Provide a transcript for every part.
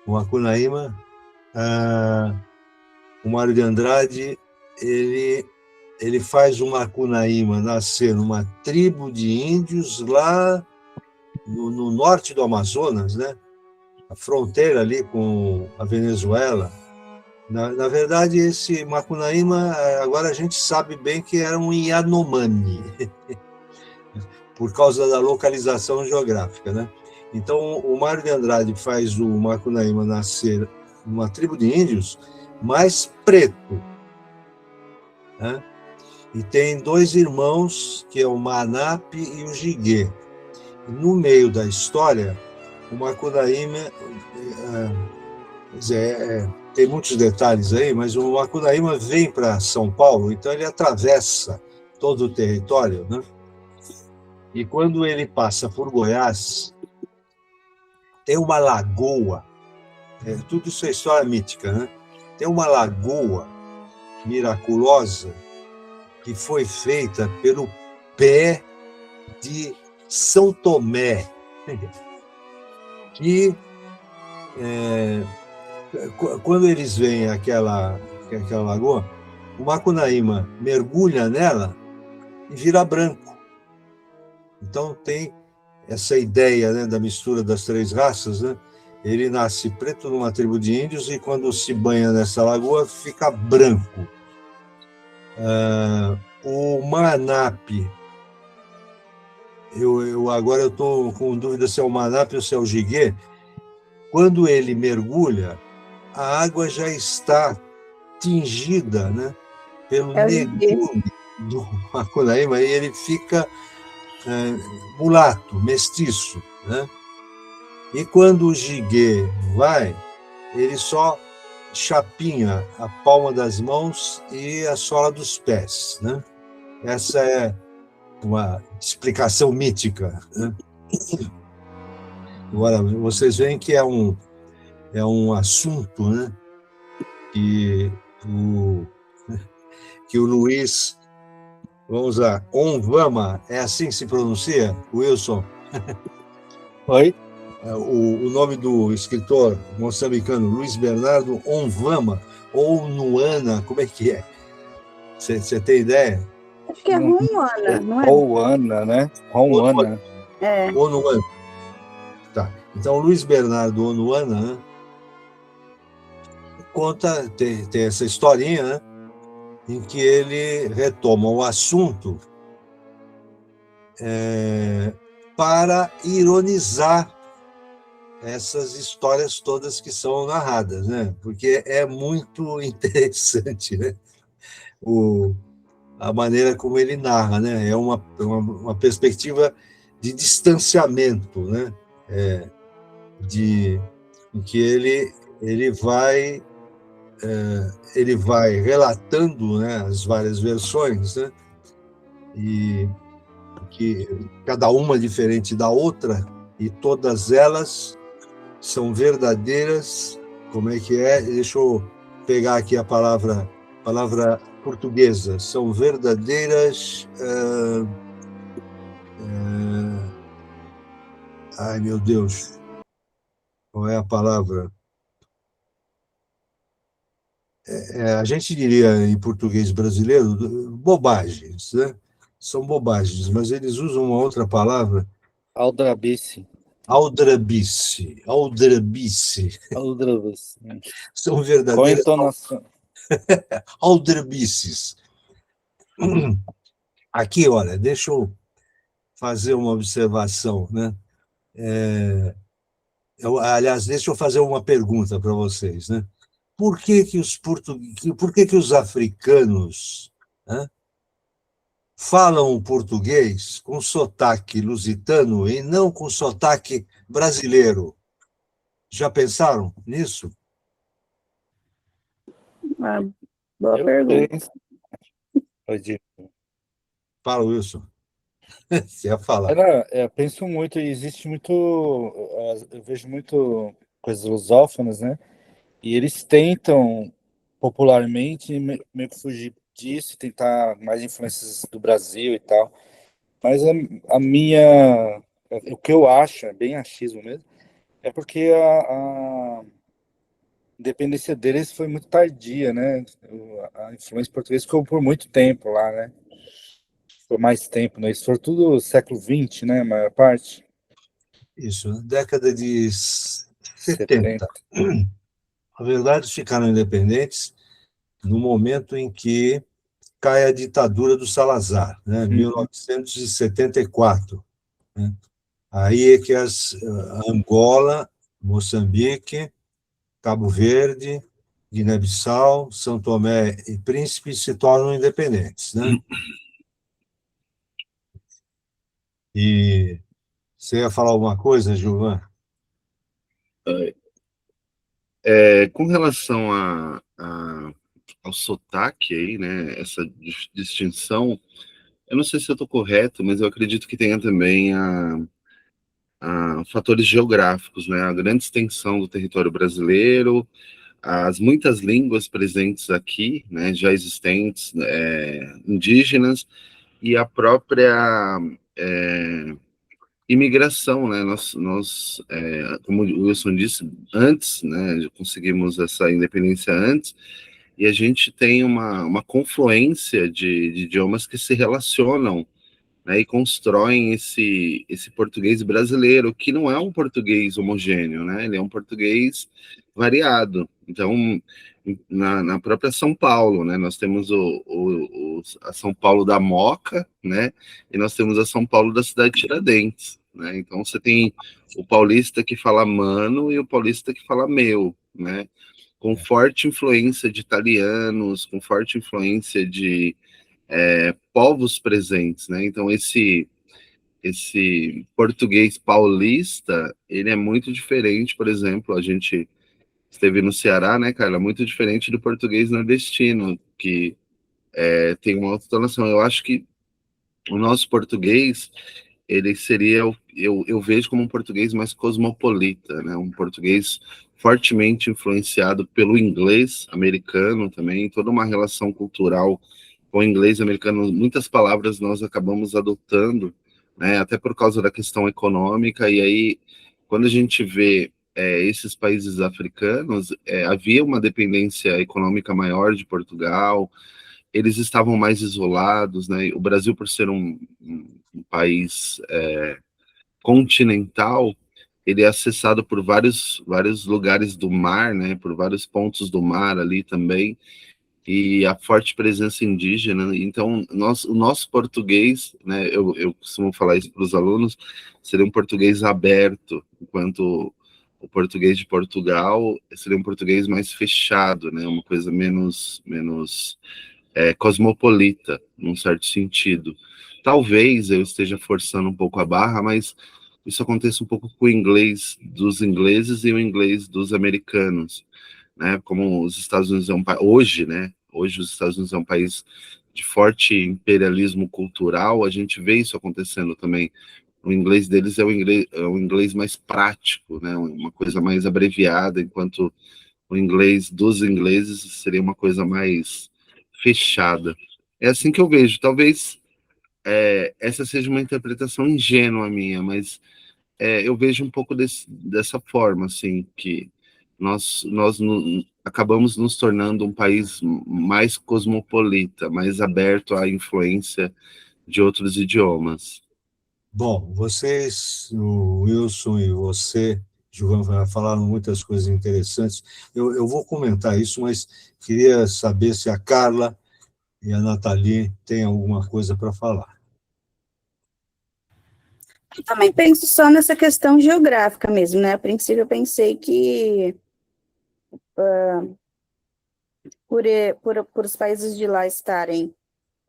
O Macunaíma, o Mário de Andrade, ele faz o Macunaíma nascer numa tribo de índios lá no norte do Amazonas, né? A fronteira ali com a Venezuela. Na verdade, esse Macunaíma, agora a gente sabe bem que era um Yanomami, por causa da localização geográfica, né? Então, o Mário de Andrade faz o Macunaíma nascer numa tribo de índios mais preto, né? E tem dois irmãos, que é o Manap e o Jiguê. No meio da história, o Macunaíma, tem muitos detalhes aí, mas o Macunaíma vem para São Paulo, então ele atravessa todo o território, né? E quando ele passa por Goiás, tem uma lagoa, tudo isso é história mítica, né? Tem uma lagoa miraculosa que foi feita pelo pé de São Tomé, que quando eles veem aquela lagoa, o Macunaíma mergulha nela e vira branco. Então tem essa ideia, né, da mistura das três raças, né? Ele nasce preto numa tribo de índios e quando se banha nessa lagoa fica branco. O Manap, agora eu estou com dúvida se é o Manap ou se é o Jiguê. Quando ele mergulha, a água já está tingida, né, pelo negritude do Macunaíma, e ele fica mulato, mestiço, né? E quando o Jiguê vai, ele só chapinha a palma das mãos e a sola dos pés, né? Essa é uma explicação mítica, né? Agora, vocês veem que é um assunto, né, que o Luiz, vamos lá, Onvama, é assim que se pronuncia, Wilson? Oi? O nome do escritor moçambicano Luiz Bernardo Onvama, ou Nuana, como é que é? Você tem ideia? Acho que é Ruana, não é? Ruana, né? Ruana. Onuana. Tá. Então, Luiz Bernardo Onuana, né, conta, tem essa historinha, né, em que ele retoma o assunto para ironizar essas histórias todas que são narradas, né? Porque é muito interessante, né? A maneira como ele narra, né? É uma perspectiva de distanciamento, né? Em que ele vai relatando, né, as várias versões, né? E que cada uma diferente da outra, e todas elas são verdadeiras. Como é que é? Deixa eu pegar aqui a palavra portuguesa. São verdadeiras. Ai, meu Deus, qual é a palavra? A gente diria em português brasileiro bobagens, né? São bobagens, mas eles usam uma outra palavra. Aldrabice. Aldrabice. São verdadeiras. Com entonação. Aldrabices. Aqui, olha, deixa eu fazer uma observação, né? Aliás, deixa eu fazer uma pergunta para vocês, né? Por que que os africanos, né, falam português com sotaque lusitano e não com sotaque brasileiro? Já pensaram nisso? Boa pergunta. Fala, Wilson. Você ia falar. Eu penso muito, existe muito, eu vejo muito coisas lusófonas, né? E eles tentam popularmente meio que fugir disso, tentar mais influências do Brasil e tal. Mas o que eu acho, é bem achismo mesmo, é porque independência deles foi muito tardia, né? A influência portuguesa ficou por muito tempo lá, né? Por mais tempo, né? Isso foi tudo século XX, né? A maior parte. Isso, na década de 70. 70. Na verdade, eles ficaram independentes no momento em que cai a ditadura do Salazar, né? 1974. Né? Aí é que Angola, Moçambique, Cabo Verde, Guiné-Bissau, São Tomé e Príncipe se tornam independentes, né? E você ia falar alguma coisa, Gilvan? Com relação ao sotaque aí, né, essa distinção, eu não sei se eu estou correto, mas eu acredito que tenha também a fatores geográficos, né, a grande extensão do território brasileiro, as muitas línguas presentes aqui, né, já existentes, indígenas, e a própria imigração, né? Como o Wilson disse, antes, né, conseguimos essa independência antes, e a gente tem uma confluência de idiomas que se relacionam, né, e constroem esse português brasileiro, que não é um português homogêneo, né? Ele é um português variado. Então, na própria São Paulo, né? Nós temos a São Paulo da Moca, né? E nós temos a São Paulo da cidade de Tiradentes, né? Então, você tem o paulista que fala mano e o paulista que fala meu, né? Com forte influência de italianos, com forte influência de povos presentes, né? Então, esse português paulista, ele é muito diferente, por exemplo, a gente esteve no Ceará, né, Carla? Muito diferente do português nordestino, que tem uma outra entonação. Eu acho que o nosso português, ele seria, eu vejo como um português mais cosmopolita, né? Um português fortemente influenciado pelo inglês americano também, toda uma relação cultural com o inglês americano. Muitas palavras nós acabamos adotando, né? Até por causa da questão econômica, e aí, quando a gente vê esses países africanos, havia uma dependência econômica maior de Portugal, eles estavam mais isolados, né? O Brasil, por ser um país continental, ele é acessado por vários lugares do mar, né? Por vários pontos do mar ali também, e a forte presença indígena. Então, o nosso português, né? Eu costumo falar isso para os alunos, seria um português aberto, enquanto o português de Portugal seria um português mais fechado, né? Uma coisa menos cosmopolita, num certo sentido. Talvez eu esteja forçando um pouco a barra, mas isso acontece um pouco com o inglês dos ingleses e o inglês dos americanos, né? Como os Estados Unidos é um país hoje, né? Hoje os Estados Unidos é um país de forte imperialismo cultural, a gente vê isso acontecendo também. O inglês deles é o inglês mais prático, né? Uma coisa mais abreviada, enquanto o inglês dos ingleses seria uma coisa mais fechada. É assim que eu vejo. Talvez essa seja uma interpretação ingênua minha, mas eu vejo um pouco dessa forma, assim, que nós acabamos nos tornando um país mais cosmopolita, mais aberto à influência de outros idiomas. Bom, vocês, o Wilson e você, João, falaram muitas coisas interessantes. Eu vou comentar isso, mas queria saber se a Carla e a Nathalie têm alguma coisa para falar. Eu também penso só nessa questão geográfica mesmo, né? A princípio eu pensei que por os países de lá estarem,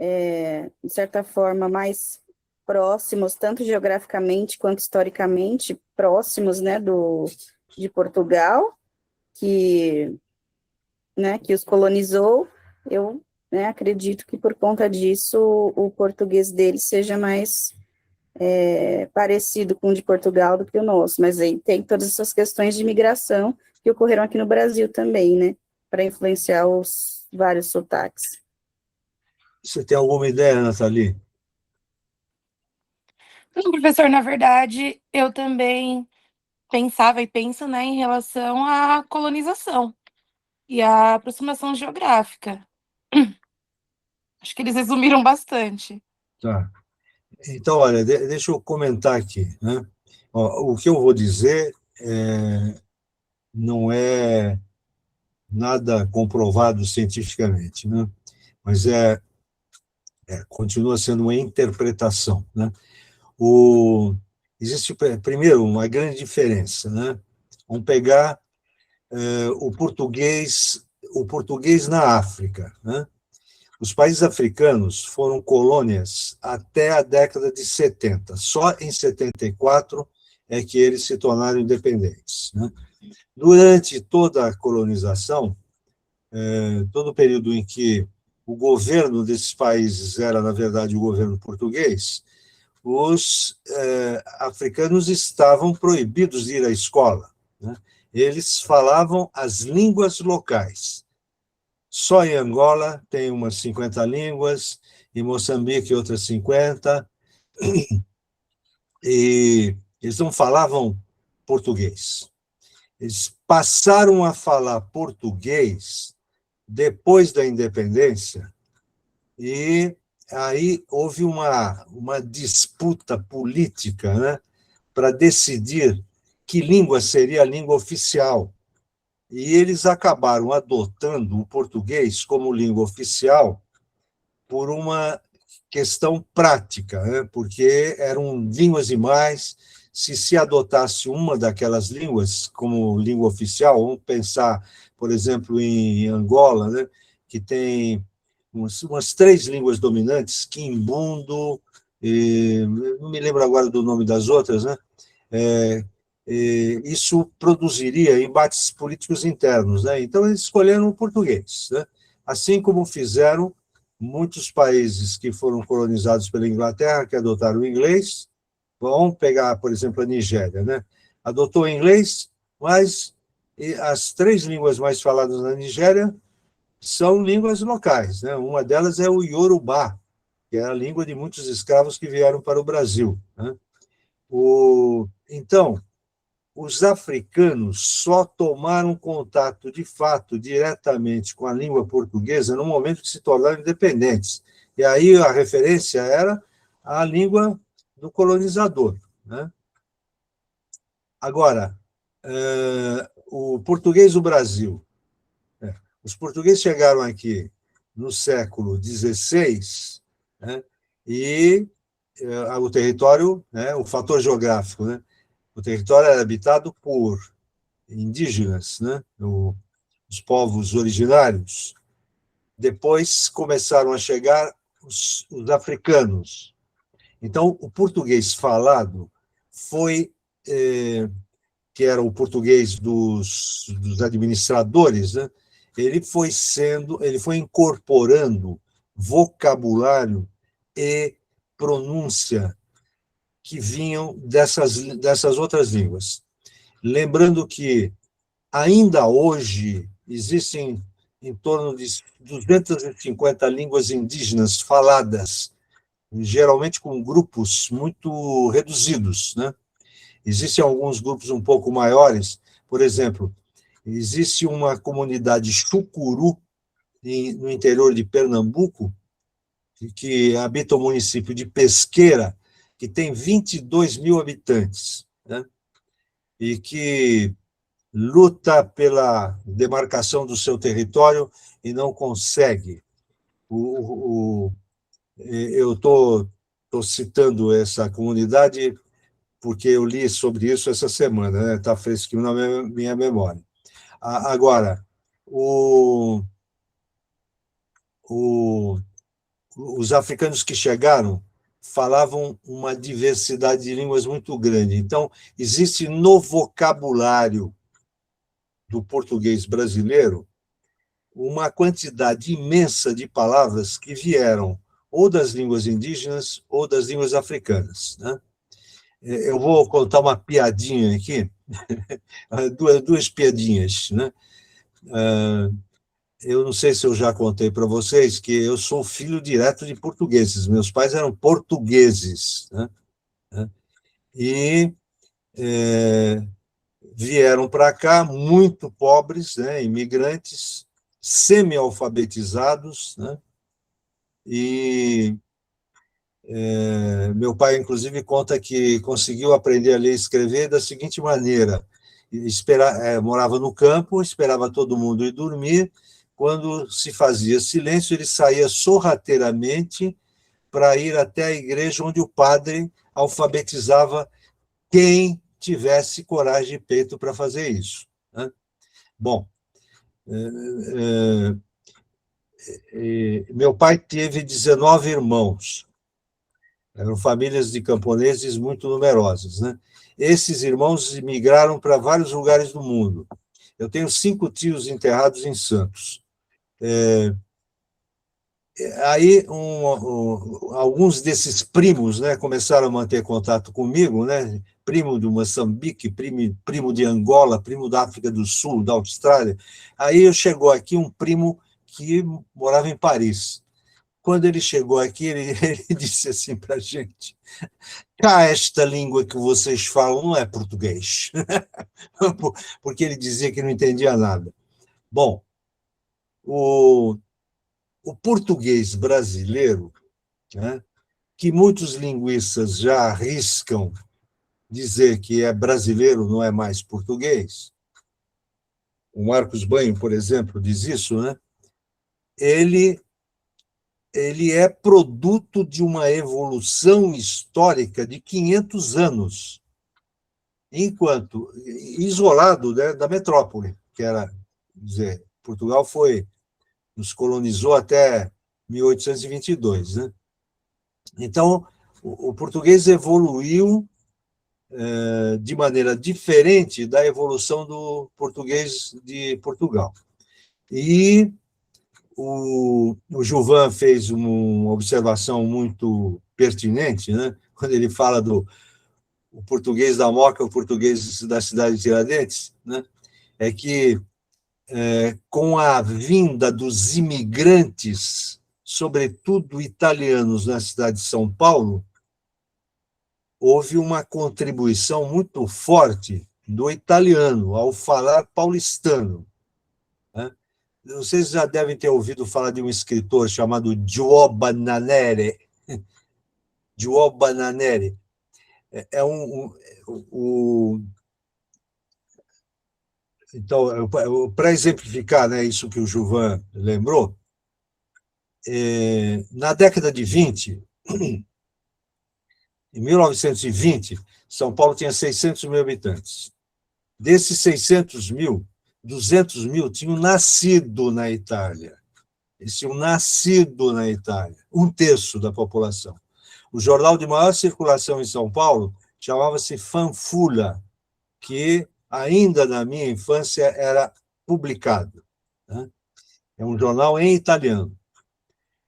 de certa forma, mais próximos, tanto geograficamente quanto historicamente, próximos, né, de Portugal, que, né, que os colonizou, eu, né, acredito que por conta disso o português deles seja mais parecido com o de Portugal do que o nosso, mas aí tem todas essas questões de imigração que ocorreram aqui no Brasil também, né, para influenciar os vários sotaques. Você tem alguma ideia, Nathalie? Não, professor, na verdade, eu também pensava e penso, né, em relação à colonização. e a aproximação geográfica. Acho que eles resumiram bastante. Tá. Então, olha, deixa eu comentar aqui, né? Ó, o que eu vou dizer não é nada comprovado cientificamente, né? Mas continua sendo uma interpretação, né? Existe, primeiro, uma grande diferença, né? Vamos pegar o português na África, né? Os países africanos foram colônias até a década de 70. Só em 74 é que eles se tornaram independentes, né? Durante toda a colonização, todo o período em que o governo desses países era, na verdade, o governo português, os africanos estavam proibidos de ir à escola, né? Eles falavam as línguas locais. Só em Angola tem umas 50 línguas, em Moçambique outras 50, e eles não falavam português. Eles passaram a falar português depois da independência, e aí houve uma disputa política, né, para decidir que língua seria a língua oficial. E eles acabaram adotando o português como língua oficial por uma questão prática, né? Porque eram línguas demais. Se adotasse uma daquelas línguas como língua oficial, vamos pensar, por exemplo, em Angola, né? Que tem umas 3 línguas dominantes, quimbundo, não me lembro agora do nome das outras, né? Isso produziria embates políticos internos, né? Então, eles escolheram o português, né? Assim como fizeram muitos países que foram colonizados pela Inglaterra, que adotaram o inglês. Vamos pegar, por exemplo, a Nigéria, né? Adotou o inglês, mas as 3 línguas mais faladas na Nigéria são línguas locais, né? Uma delas é o Yorubá, que é a língua de muitos escravos que vieram para o Brasil, né? Então, os africanos só tomaram contato, de fato, diretamente com a língua portuguesa no momento que se tornaram independentes. E aí a referência era a língua do colonizador, né? Agora, o português do Brasil. Os portugueses chegaram aqui no século XVI, né? E o território, né, o fator geográfico, né? O território era habitado por indígenas, né? Os povos originários. Depois começaram a chegar os africanos. Então, o português falado foi, que era o português dos administradores, né? Ele foi incorporando vocabulário e pronúncia que vinham dessas outras línguas. Lembrando que ainda hoje existem em torno de 250 línguas indígenas faladas, geralmente com grupos muito reduzidos, né? Existem alguns grupos um pouco maiores, por exemplo, existe uma comunidade chucuru no interior de Pernambuco, que habita o município de Pesqueira, que tem 22 mil habitantes, né? E que luta pela demarcação do seu território e não consegue. Eu estou citando essa comunidade porque eu li sobre isso essa semana, né? Está fresquinho na minha memória. Agora, os africanos que chegaram falavam uma diversidade de línguas muito grande. Então, existe no vocabulário do português brasileiro uma quantidade imensa de palavras que vieram ou das línguas indígenas ou das línguas africanas, né? Eu vou contar uma piadinha aqui, duas piadinhas, né? Eu não sei se eu já contei para vocês que eu sou filho direto de portugueses. Meus pais eram portugueses, né? E vieram para cá muito pobres, né, imigrantes, semi-alfabetizados, né, e meu pai, inclusive, conta que conseguiu aprender a ler e escrever da seguinte maneira: morava no campo, esperava todo mundo ir dormir, quando se fazia silêncio, ele saía sorrateiramente para ir até a igreja onde o padre alfabetizava quem tivesse coragem e peito para fazer isso, né? Bom, meu pai teve 19 irmãos, eram famílias de camponeses muito numerosas, né? Esses irmãos migraram para vários lugares do mundo. Eu tenho 5 tios enterrados em Santos. Aí alguns desses primos, né, começaram a manter contato comigo, né? Primo do Moçambique, primo de Angola, primo da África do Sul, da Austrália. Aí chegou aqui um primo que morava em Paris. Quando ele chegou aqui, ele disse assim para a gente: cá, esta língua que vocês falam não é português. Porque ele dizia que não entendia nada. Bom, o português brasileiro, né, que muitos linguistas já arriscam dizer que é brasileiro, não é mais português. O Marcos Banho, por exemplo, diz isso, né? Ele é produto de uma evolução histórica de 500 anos, enquanto isolado, né, da metrópole, que era, dizer, Portugal nos colonizou até 1822, né? Então, o português evoluiu de maneira diferente da evolução do português de Portugal. E o Juvan fez uma observação muito pertinente, né, quando ele fala do o português da Moca, o português da cidade de Tiradentes, né, é que com a vinda dos imigrantes, sobretudo italianos, na cidade de São Paulo, houve uma contribuição muito forte do italiano ao falar paulistano, né? Vocês já devem ter ouvido falar de um escritor chamado Giobba Naneri. Giobba Naneri então, para exemplificar, né, isso que o Juvan lembrou, na década de 20, em 1920, São Paulo tinha 600 mil habitantes. Desses 600 mil, 200 mil tinham nascido na Itália. Eles tinham nascido na Itália, 1/3 da população. O jornal de maior circulação em São Paulo chamava-se Fanfula, que ainda na minha infância era publicado, né? É um jornal em italiano.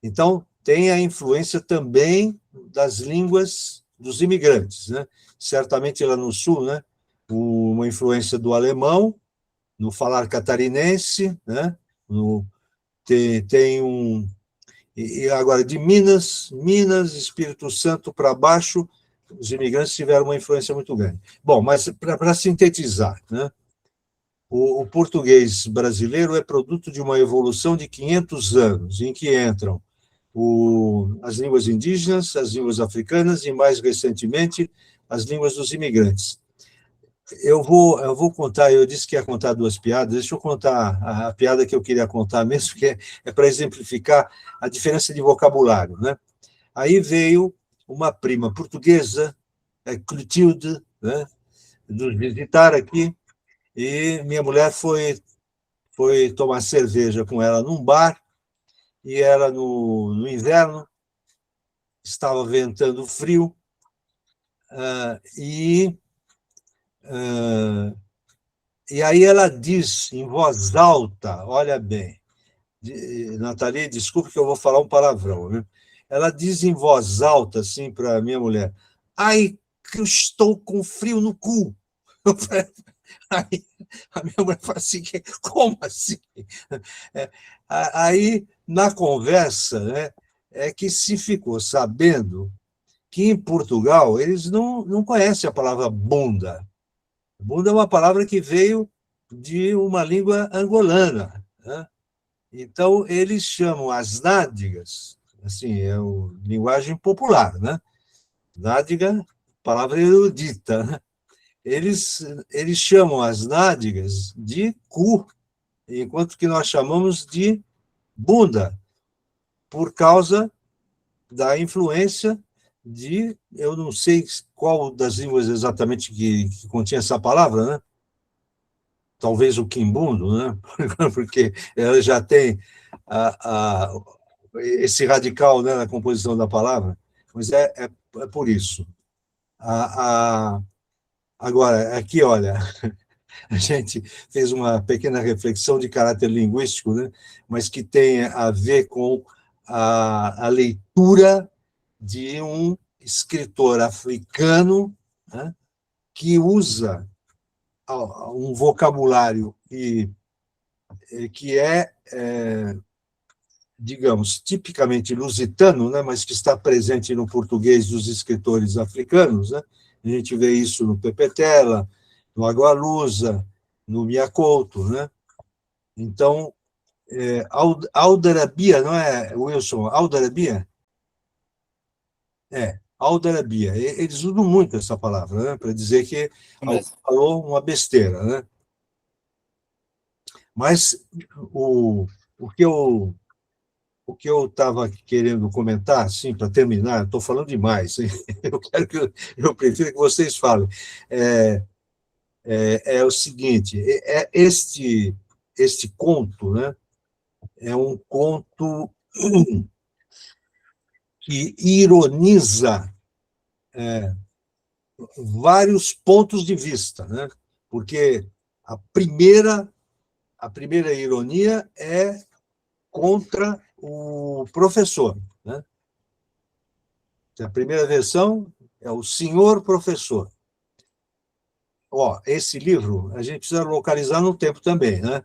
Então, tem a influência também das línguas dos imigrantes, né? Certamente lá no Sul, né, uma influência do alemão, no falar catarinense, né? Tem um... E agora, de Minas, Espírito Santo para baixo, os imigrantes tiveram uma influência muito grande. Bom, mas para sintetizar, né, o português brasileiro é produto de uma evolução de 500 anos, em que entram as línguas indígenas, as línguas africanas e, mais recentemente, as línguas dos imigrantes. Eu vou contar, eu disse que ia contar 2 piadas, deixa eu contar a piada que eu queria contar mesmo, que é para exemplificar a diferença de vocabulário, né? Aí veio uma prima portuguesa, Clotilde, né, nos visitar aqui, e minha mulher foi tomar cerveja com ela num bar, e era no inverno, estava ventando frio, e aí ela diz em voz alta, olha bem, Nathalie, desculpe que eu vou falar um palavrão, né? Ela diz em voz alta, assim, para a minha mulher: ai, que eu estou com frio no cu. Aí a minha mulher fala assim: como assim? Aí, na conversa, né, é que se ficou sabendo que em Portugal eles não conhecem a palavra bunda, Bunda é uma palavra que veio de uma língua angolana, né? Então, eles chamam as nádegas, assim, é a linguagem popular, né? Nádega, palavra erudita, né? Eles chamam as nádegas de cu, enquanto que nós chamamos de bunda, por causa da influência de, eu não sei qual das línguas exatamente que continha essa palavra, né? Talvez o quimbundo, né? Porque ela já tem esse radical, né, na composição da palavra, mas é por isso. Agora, aqui, olha, a gente fez uma pequena reflexão de caráter linguístico, né, mas que tem a ver com a leitura de um escritor africano, né, que usa um vocabulário que digamos, tipicamente lusitano, né, mas que está presente no português dos escritores africanos, né? A gente vê isso no Pepetela, no Agualusa, no Miacouto, né? Então, aldarabia, não é, Wilson? Aldarabia? Aldarabia. Eles usam muito essa palavra, né, para dizer que alguém falou uma besteira, né? Mas o que eu estava querendo comentar, assim, para terminar, estou falando demais, hein? Eu prefiro que vocês falem. É o seguinte: este conto, né, é um conto que ironiza vários pontos de vista, né? Porque a primeira ironia é contra o professor, né? A primeira versão é o senhor professor. Esse livro a gente precisa localizar no tempo também, né?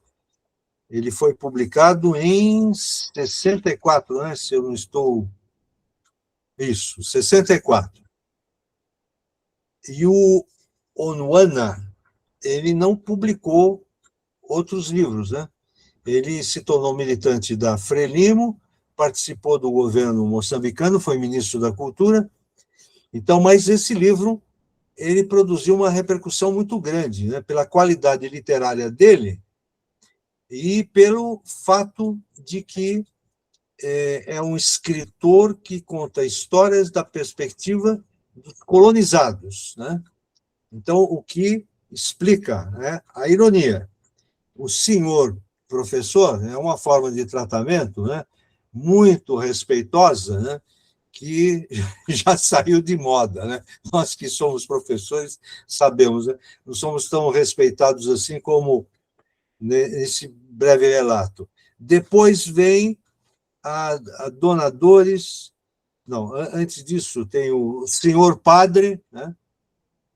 Ele foi publicado em 64, né? Se eu não estou... Isso, 64. E o Onwana, ele não publicou outros livros, né? Ele se tornou militante da Frelimo, participou do governo moçambicano, foi ministro da Cultura. Então, mas esse livro ele produziu uma repercussão muito grande, né, pela qualidade literária dele e pelo fato de que é um escritor que conta histórias da perspectiva dos colonizados, né? Então, o que explica, né, a ironia. O senhor professor é uma forma de tratamento, né, muito respeitosa, né, que já saiu de moda, né? Nós que somos professores sabemos, né? Não somos tão respeitados assim como nesse breve relato. Depois vem a Dona Dores, não, antes disso tem o senhor padre, né?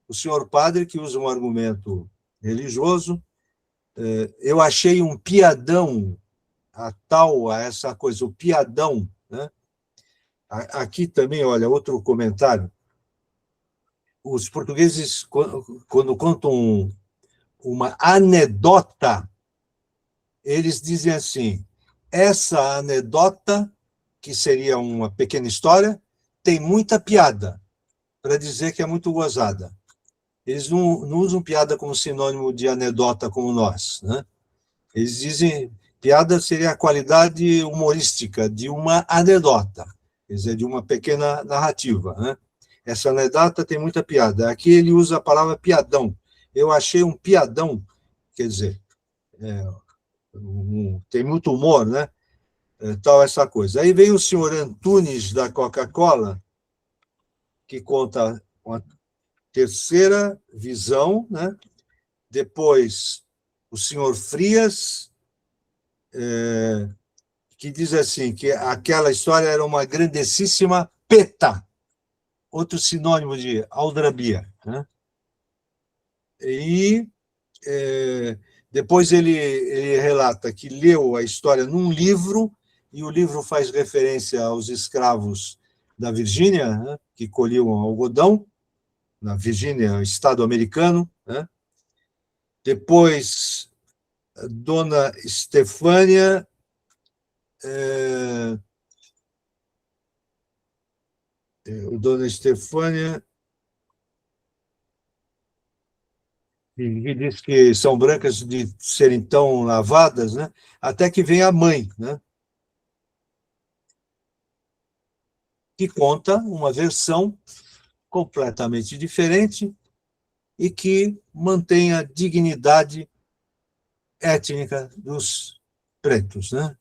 O senhor padre que usa um argumento religioso. Eu achei um piadão a essa coisa, o piadão, né? Aqui também, olha, outro comentário. Os portugueses, quando contam uma anedota, eles dizem assim: essa anedota, que seria uma pequena história, tem muita piada, para dizer que é muito gozada. Eles não usam piada como sinônimo de anedota como nós, né? Eles dizem piada seria a qualidade humorística de uma anedota, quer dizer, de uma pequena narrativa, né? Essa anedota tem muita piada. Aqui ele usa a palavra piadão. Eu achei um piadão, quer dizer, tem muito humor, né? Tal essa coisa. Aí vem o senhor Antunes da Coca-Cola, que conta uma terceira visão, né? Depois o senhor Frias, que diz assim, que aquela história era uma grandessíssima peta, outro sinônimo de aldrabia, né? E depois ele relata que leu a história num livro, e o livro faz referência aos escravos da Virgínia, né, que colhiam algodão, na Virgínia, estado americano, né? Depois, Dona Estefânia, Dona Estefânia, que diz que são brancas de serem tão lavadas, né? Até que vem a mãe, né? Que conta uma versão completamente diferente e que mantém a dignidade étnica dos pretos, né?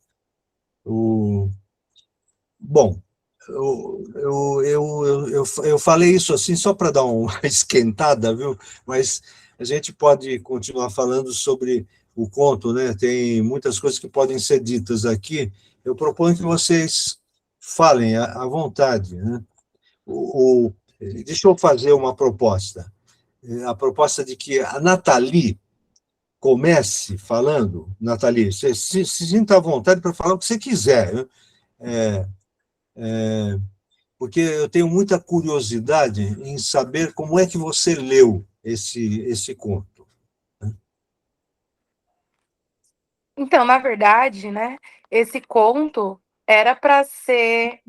Bom, eu falei isso assim só para dar uma esquentada, viu? Mas a gente pode continuar falando sobre o conto, né? Tem muitas coisas que podem ser ditas aqui. Eu proponho que vocês falem à vontade, né? Deixa eu fazer uma proposta. A proposta de que a Nathalie comece falando. Nathalie, você se sinta à vontade para falar o que você quiser, né? Porque eu tenho muita curiosidade em saber como é que você leu esse conto. Então, na verdade, né, esse conto era para ser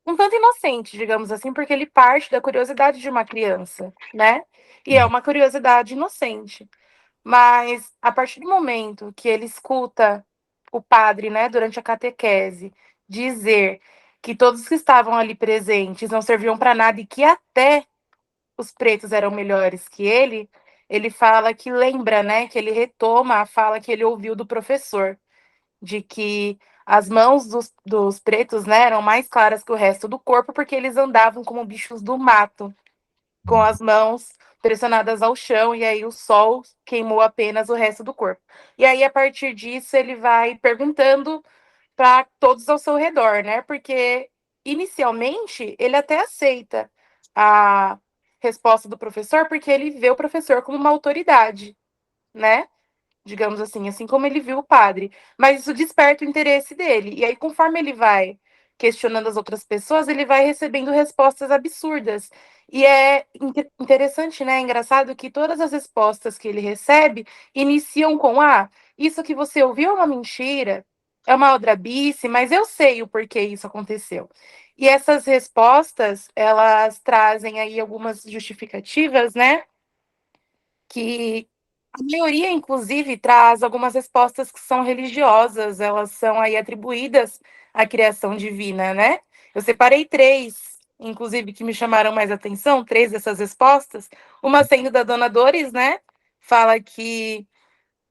um tanto inocente, digamos assim, porque ele parte da curiosidade de uma criança, né? E é uma curiosidade inocente. Mas a partir do momento que ele escuta o padre, né, durante a catequese, dizer que todos que estavam ali presentes não serviam para nada e que até os pretos eram melhores que ele fala que lembra, né, que ele retoma a fala que ele ouviu do professor, de que as mãos dos pretos, né, eram mais claras que o resto do corpo porque eles andavam como bichos do mato, com as mãos pressionadas ao chão, e aí o sol queimou apenas o resto do corpo. E aí, a partir disso, ele vai perguntando para todos ao seu redor, né? Porque inicialmente ele até aceita a resposta do professor, porque ele vê o professor como uma autoridade, né? Digamos assim como ele viu o padre. Mas isso desperta o interesse dele. E aí, conforme ele vai questionando as outras pessoas, ele vai recebendo respostas absurdas. E é interessante, né? É engraçado que todas as respostas que ele recebe iniciam com: ah, isso que você ouviu é uma mentira, é uma aldrabice, mas eu sei o porquê isso aconteceu. E essas respostas, elas trazem aí algumas justificativas, né? Que a maioria, inclusive, traz algumas respostas que são religiosas, elas são aí atribuídas à criação divina, né? Eu separei três, inclusive, que me chamaram mais atenção, três dessas respostas. Uma sendo da Dona Dores, né? Fala que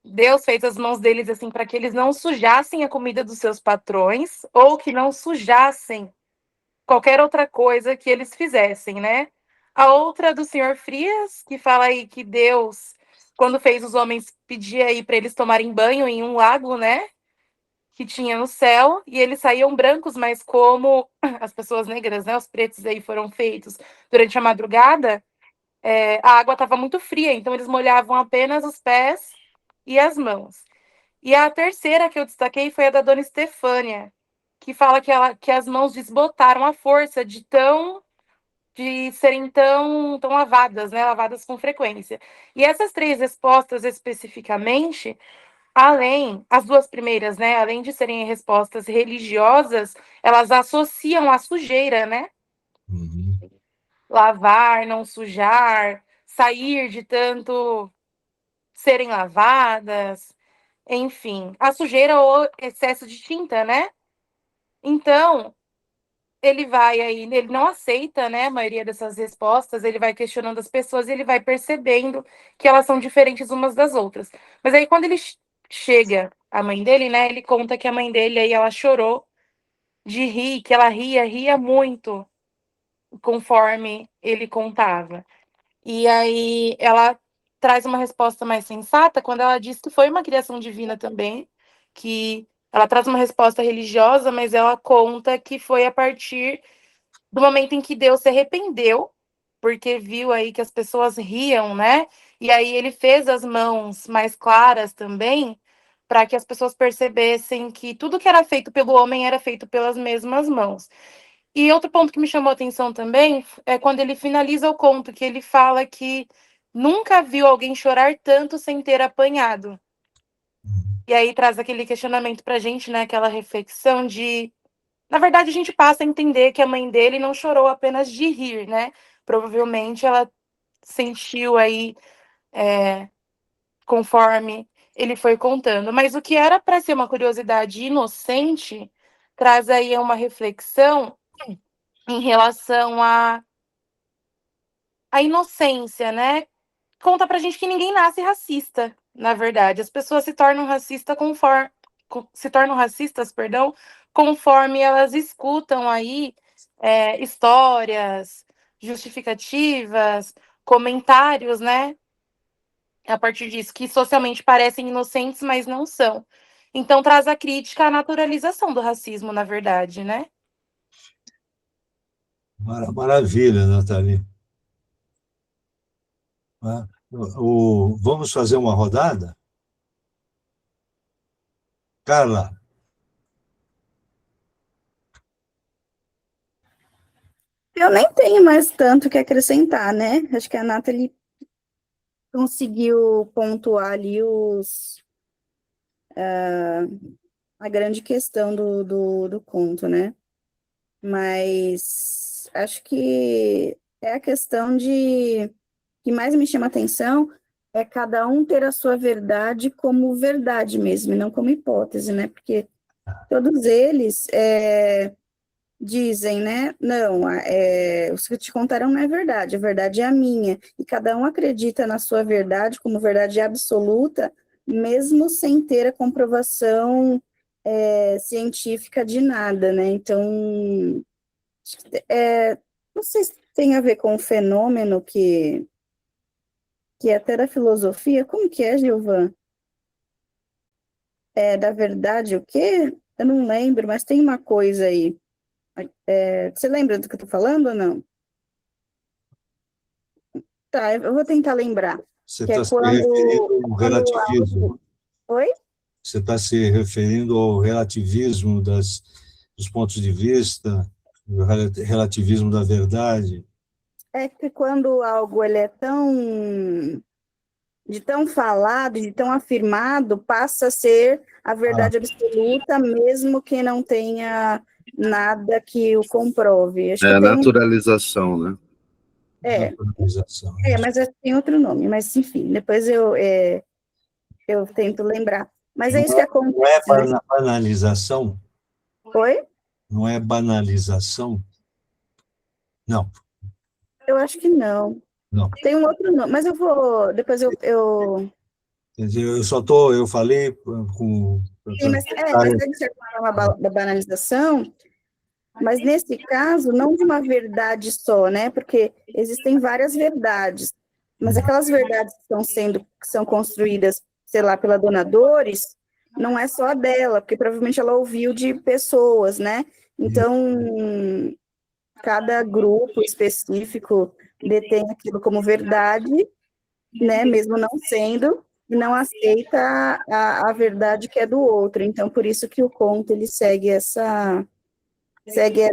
Deus fez as mãos deles assim para que eles não sujassem a comida dos seus patrões ou que não sujassem qualquer outra coisa que eles fizessem, né? A outra do senhor Frias, que fala aí que Deus, quando fez os homens, pedia aí para eles tomarem banho em um lago, né? Que tinha no céu, e eles saíam brancos, mas como as pessoas negras, né? Os pretos aí foram feitos durante a madrugada, a água estava muito fria, então eles molhavam apenas os pés e as mãos. E a terceira que eu destaquei foi a da Dona Estefânia, que fala que as mãos desbotaram a força de serem tão lavadas, né? Lavadas com frequência. E essas três respostas especificamente, as duas primeiras, né? Além de serem respostas religiosas, elas associam a sujeira, né? Uhum. Lavar, não sujar, sair de tanto serem lavadas, enfim, a sujeira ou excesso de tinta, né? Então, ele vai aí, ele não aceita, né, a maioria dessas respostas, ele vai questionando as pessoas e ele vai percebendo que elas são diferentes umas das outras. Mas aí quando ele chega a mãe dele, né, ele conta que a mãe dele aí ela chorou de rir, que ela ria muito conforme ele contava. E aí ela traz uma resposta mais sensata quando ela diz que foi uma criação divina também, que ela traz uma resposta religiosa, mas ela conta que foi a partir do momento em que Deus se arrependeu, porque viu aí que as pessoas riam, né? E aí ele fez as mãos mais claras também, para que as pessoas percebessem que tudo que era feito pelo homem era feito pelas mesmas mãos. E outro ponto que me chamou a atenção também é quando ele finaliza o conto, que ele fala que nunca viu alguém chorar tanto sem ter apanhado. E aí traz aquele questionamento pra gente, né? Aquela reflexão de... Na verdade, a gente passa a entender que a mãe dele não chorou apenas de rir, né? Provavelmente ela sentiu aí, conforme ele foi contando. Mas o que era para ser uma curiosidade inocente, traz aí uma reflexão em relação à inocência, né? Conta pra gente que ninguém nasce racista, na verdade. As pessoas se tornam racistas, perdão, conforme elas escutam aí histórias, justificativas, comentários, né? A partir disso, que socialmente parecem inocentes, mas não são. Então, traz a crítica à naturalização do racismo, na verdade, né? Maravilha, Nathalie. Vamos fazer uma rodada? Carla, Eu nem tenho mais tanto que acrescentar, né? Acho que a Nathalie conseguiu pontuar ali a grande questão do conto, né? Mas acho que é a questão que mais me chama atenção é cada um ter a sua verdade como verdade mesmo, e não como hipótese, né? Porque todos eles dizem, né? Não, os que te contaram não é verdade, a verdade é a minha. E cada um acredita na sua verdade como verdade absoluta, mesmo sem ter a comprovação científica de nada, né? Então, não sei se tem a ver com um fenômeno que é até da filosofia. Como que é, Gilvan? Da verdade o quê? Eu não lembro, mas tem uma coisa aí. Você lembra do que eu estou falando ou não? Tá, eu vou tentar lembrar. você Que é está se referindo ao quando relativismo. Oi? Você está se referindo ao relativismo dos pontos de vista, do relativismo da verdade. É que quando algo ele é de tão falado, de tão afirmado, passa a ser a verdade absoluta, mesmo que não tenha nada que o comprove. Acho É que a tem naturalização, né? Naturalização. mas tem outro nome, mas enfim, depois eu tento lembrar. Mas é isso que Não é acontece, né? banalização? Oi? Não é banalização? Não, Eu acho que não. não. Tem um outro nome, mas depois eu Quer dizer, eu falei com... sim, mas é de certa forma da banalização, mas nesse caso, não de uma verdade só, né? Porque existem várias verdades, mas aquelas verdades que são construídas, sei lá, pela Dona Dores, não é só a dela, porque provavelmente ela ouviu de pessoas, né? Então, cada grupo específico detém aquilo como verdade, né? Mesmo não sendo, e não aceita a verdade que é do outro. Então, por isso que o conto ele segue essa, sei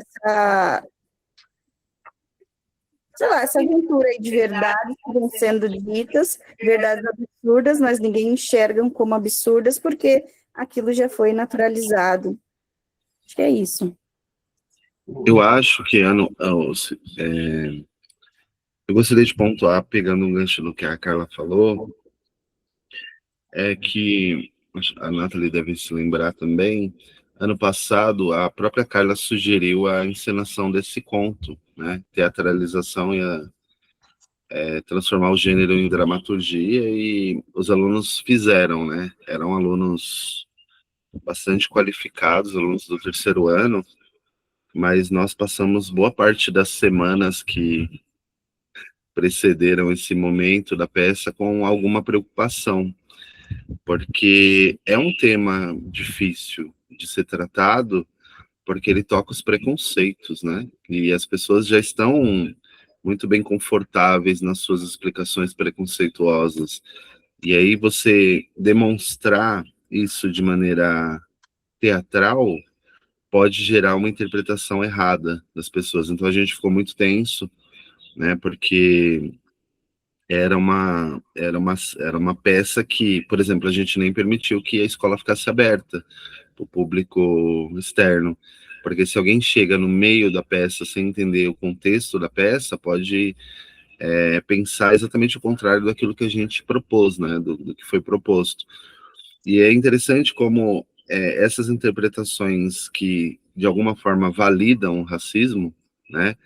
lá, essa aventura aí de verdades que vão sendo ditas, verdades absurdas, mas ninguém enxerga como absurdas porque aquilo já foi naturalizado. Acho que é isso. Eu acho que eu gostaria de pontuar, pegando um gancho do que a Carla falou, é que a Nathalie deve se lembrar também, ano passado a própria Carla sugeriu a encenação desse conto, né? Teatralização e transformar o gênero em dramaturgia, e os alunos fizeram, né? Eram alunos bastante qualificados, alunos do terceiro ano, mas nós passamos boa parte das semanas que precederam esse momento da peça com alguma preocupação, porque é um tema difícil de ser tratado, porque ele toca os preconceitos, né? E as pessoas já estão muito bem confortáveis nas suas explicações preconceituosas. E aí você demonstrar isso de maneira teatral pode gerar uma interpretação errada das pessoas. Então a gente ficou muito tenso, né? Porque era uma peça que, por exemplo, a gente nem permitiu que a escola ficasse aberta para o público externo, porque se alguém chega no meio da peça sem entender o contexto da peça, pode pensar exatamente o contrário daquilo que a gente propôs, né, do que foi proposto. E é interessante como essas interpretações que, de alguma forma, validam o racismo, né,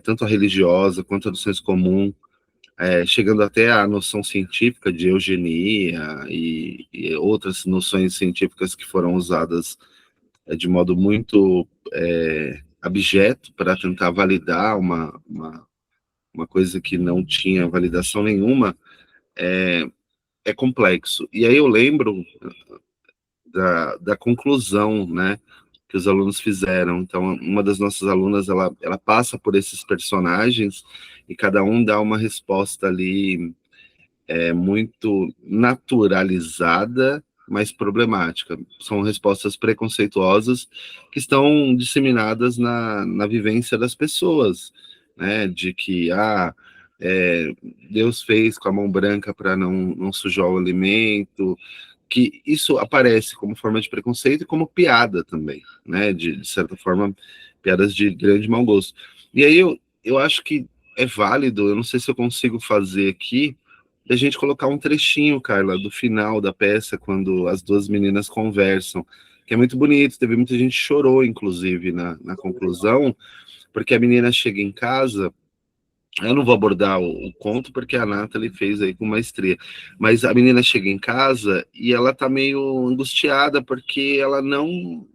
tanto a religiosa quanto a do senso comum, chegando até à noção científica de eugenia e outras noções científicas que foram usadas de modo muito abjeto para tentar validar uma coisa que não tinha validação nenhuma, é complexo. E aí eu lembro da conclusão, né, que os alunos fizeram. Então, uma das nossas alunas, ela passa por esses personagens e cada um dá uma resposta ali muito naturalizada, mas problemática. São respostas preconceituosas que estão disseminadas na vivência das pessoas, né? De que Deus fez com a mão branca para não sujar o alimento, que isso aparece como forma de preconceito e como piada também, né? De certa forma, piadas de grande mau gosto. E aí eu acho que é válido, eu não sei se eu consigo fazer aqui, da gente colocar um trechinho, Carla, do final da peça, quando as duas meninas conversam, que é muito bonito, teve muita gente que chorou, inclusive, na conclusão, porque a menina chega em casa, eu não vou abordar o conto, porque a Nathalie fez aí com maestria, mas a menina chega em casa e ela tá meio angustiada, porque ela não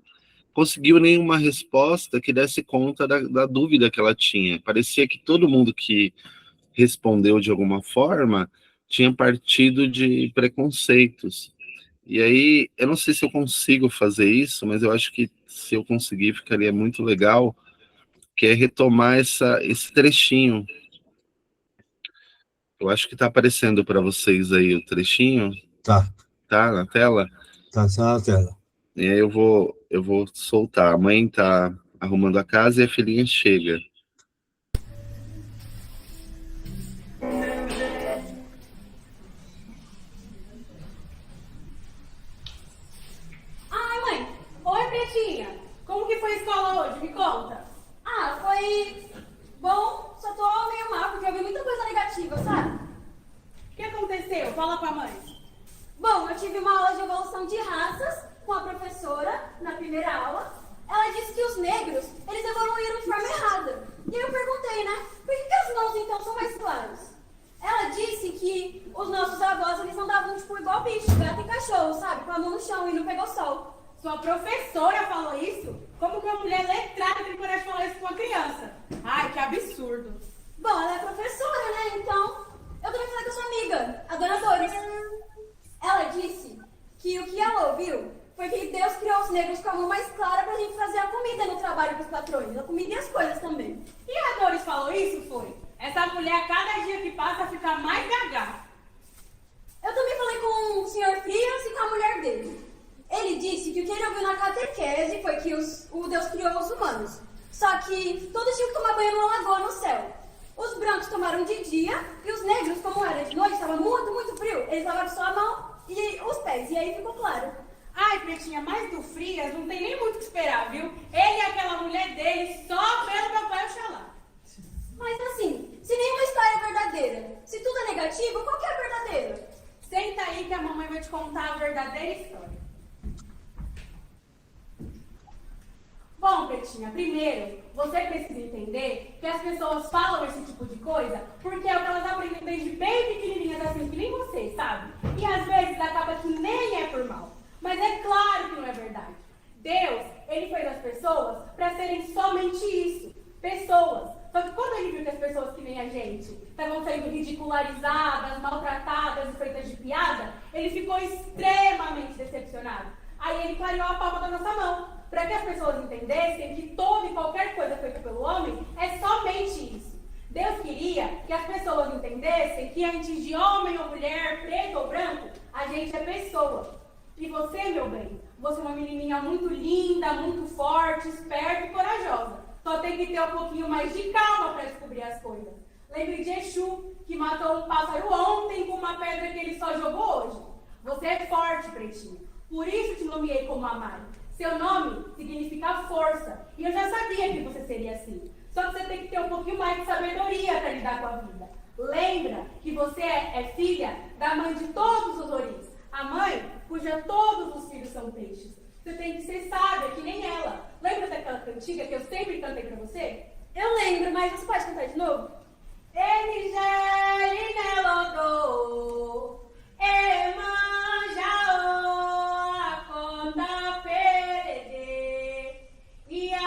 conseguiu nenhuma resposta que desse conta da dúvida que ela tinha. Parecia que todo mundo que respondeu de alguma forma tinha partido de preconceitos. E aí, eu não sei se eu consigo fazer isso, mas eu acho que se eu conseguir, ficaria muito legal, que é retomar esse trechinho. Eu acho que está aparecendo para vocês aí o trechinho. Tá. Tá na tela? Tá na tela. E aí eu vou soltar. A mãe tá arrumando a casa e a filhinha chega. Ai, mãe. Oi, Pretinha. Como que foi a escola hoje? Me conta. Ah, foi bom. Só tô meio mal, porque eu vi muita coisa negativa, sabe? O que aconteceu? Fala com a mãe. Bom, eu tive uma aula de evolução de raças com a professora na primeira aula. Ela disse que os negros, eles evoluíram de forma errada. E aí eu perguntei, né? Por que as mãos, então, são mais claras? Ela disse que os nossos avós, eles andavam, tipo, igual bicho, gato e cachorro, sabe? Com a mão no chão e não pegou sol. Sua professora falou isso? Como que uma mulher letrada tem coragem de falar isso com uma criança? Ai, que absurdo. Bom, ela é professora, né? Então, eu também falei com a sua amiga, a dona Doris. Ela disse que o que ela ouviu foi que Deus criou os negros com a mão mais clara pra gente fazer a comida no trabalho pros patrões. A comida e as coisas também. E a Doris falou isso, foi? Essa mulher, cada dia que passa, fica mais gaga. Eu também falei com o Sr. Frias e com a mulher dele. Ele disse que o que ele ouviu na catequese foi que o Deus criou os humanos. Só que todos tinham que tomar banho numa lagoa no céu. Os brancos tomaram de dia e os negros, como era de noite, estava muito, muito frio. Eles lavaram só a mão e os pés. E aí ficou claro. Ai, Pretinha, mas do Frias não tem nem muito o que esperar, viu? Ele e aquela mulher dele só pelo papai Oxalá. Mas assim, se nenhuma história é verdadeira, se tudo é negativo, qual que é a verdadeira? Senta aí que a mamãe vai te contar a verdadeira história. Bom, Pretinha, primeiro, você precisa entender que as pessoas falam esse tipo de coisa porque é o que elas aprendem desde bem pequenininhas, assim, que nem você, sabe? E às vezes acaba que nem é por mal. Mas é claro que não é verdade. Deus, ele fez as pessoas para serem somente isso, pessoas. Só que quando ele viu que as pessoas que nem a gente estavam sendo ridicularizadas, maltratadas e feitas de piada, ele ficou extremamente decepcionado. Aí ele clareou a palma da nossa mão, para que as pessoas entendessem que toda e qualquer coisa feita pelo homem é somente isso. Deus queria que as pessoas entendessem que antes de homem ou mulher, preto ou branco, a gente é pessoa. E você, meu bem, você é uma menininha muito linda, muito forte, esperta e corajosa. Só tem que ter um pouquinho mais de calma para descobrir as coisas. Lembre de Exu, que matou um pássaro ontem com uma pedra que ele só jogou hoje. Você é forte, pretinha. Por isso te nomeei como Amari. Seu nome significa força. E eu já sabia que você seria assim. Só que você tem que ter um pouquinho mais de sabedoria para lidar com a vida. Lembra que você é filha da mãe de todos os Oris. A mãe cuja todos os filhos são peixes. Você tem que ser sábia, que nem ela. Lembra daquela cantiga que eu sempre cantei pra você? Eu lembro, mas você pode cantar de novo? Eligeli Nelodô, Emanjaô, Aconda Perede, Iaoroniô.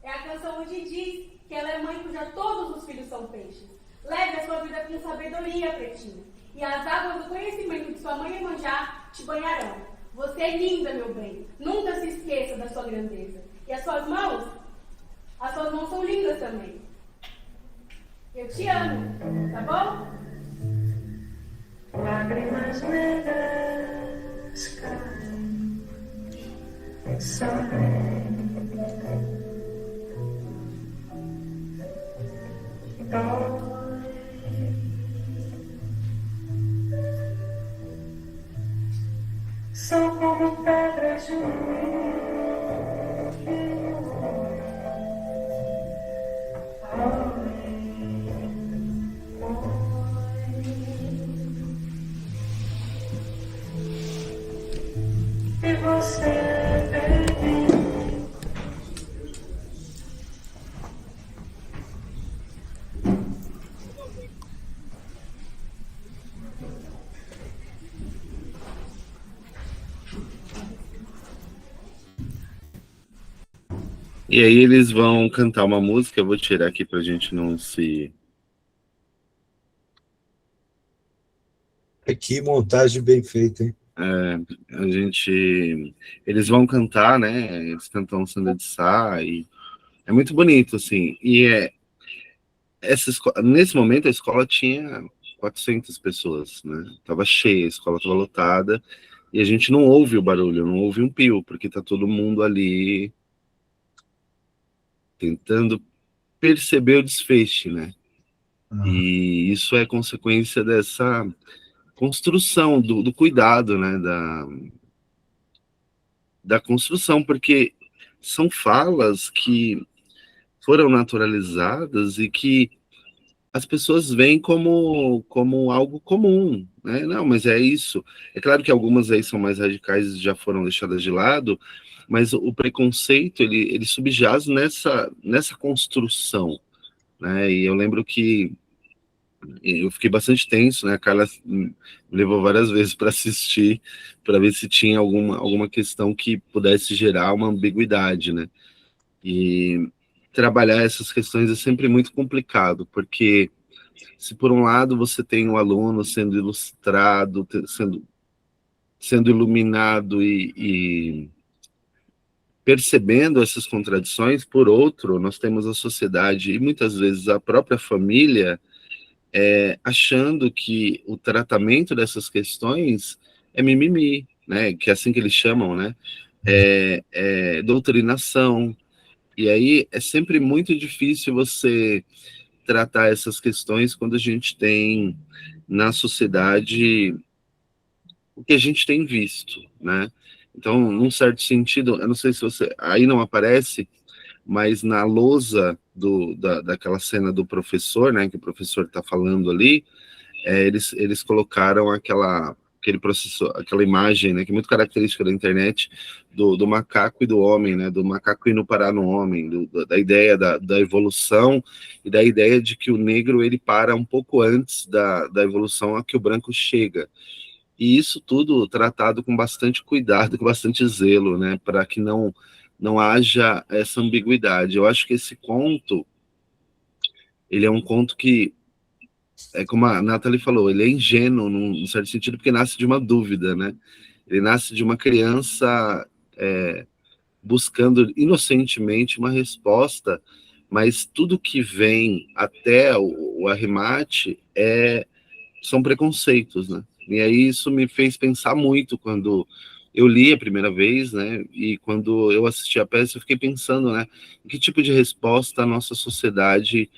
É a canção onde diz que ela é mãe cuja todos os filhos são peixes. Leve a sua vida com sabedoria, pretinho. E as águas do conhecimento de sua mãe Iemanjá te banharão. Você é linda, meu bem. Nunca se esqueça da sua grandeza. E as suas mãos são lindas também. Eu te amo, tá bom? Lágrimas negras caem, são como pedras de um rio. E você, baby. E aí eles vão cantar uma música, eu vou tirar aqui pra gente não se... Que montagem bem feita, hein? Eles vão cantar, né? Eles cantam Samba de Sá e é muito bonito, assim. E nesse momento a escola tinha 400 pessoas, né? Tava cheia, a escola tava lotada e a gente não ouve o barulho, não ouve um pio, porque tá todo mundo ali tentando perceber o desfecho, né? E isso é consequência dessa construção, do cuidado, né? Da construção, porque são falas que foram naturalizadas e que as pessoas veem como algo comum, né? Não, mas é isso. É claro que algumas aí são mais radicais e já foram deixadas de lado, mas o preconceito, ele subjaz nessa construção, né? E eu lembro que eu fiquei bastante tenso, né? A Carla me levou várias vezes para assistir, para ver se tinha alguma questão que pudesse gerar uma ambiguidade, né? E trabalhar essas questões é sempre muito complicado, porque se por um lado você tem um aluno sendo ilustrado, sendo iluminado e percebendo essas contradições, por outro, nós temos a sociedade e muitas vezes a própria família achando que o tratamento dessas questões é mimimi, né? Que é assim que eles chamam, né? Doutrinação. E aí é sempre muito difícil você tratar essas questões quando a gente tem na sociedade o que a gente tem visto, né? Então, num certo sentido, eu não sei se você... Aí não aparece, mas na lousa daquela cena do professor, né, que o professor está falando ali, eles colocaram aquele processor, aquela imagem, né, que é muito característica da internet, do macaco e do homem, né, do macaco indo parar no homem, da ideia da evolução e da ideia de que o negro ele para um pouco antes da evolução a que o branco chega. E isso tudo tratado com bastante cuidado, com bastante zelo, né, para que não haja essa ambiguidade. Eu acho que esse conto, ele é um conto que, como a Nathalie falou, ele é ingênuo, num certo sentido, porque nasce de uma dúvida, né? Ele nasce de uma criança buscando inocentemente uma resposta, mas tudo que vem até o arremate são preconceitos, né? E aí isso me fez pensar muito quando eu li a primeira vez, né, e quando eu assisti a peça, eu fiquei pensando, né, em que tipo de resposta a nossa sociedade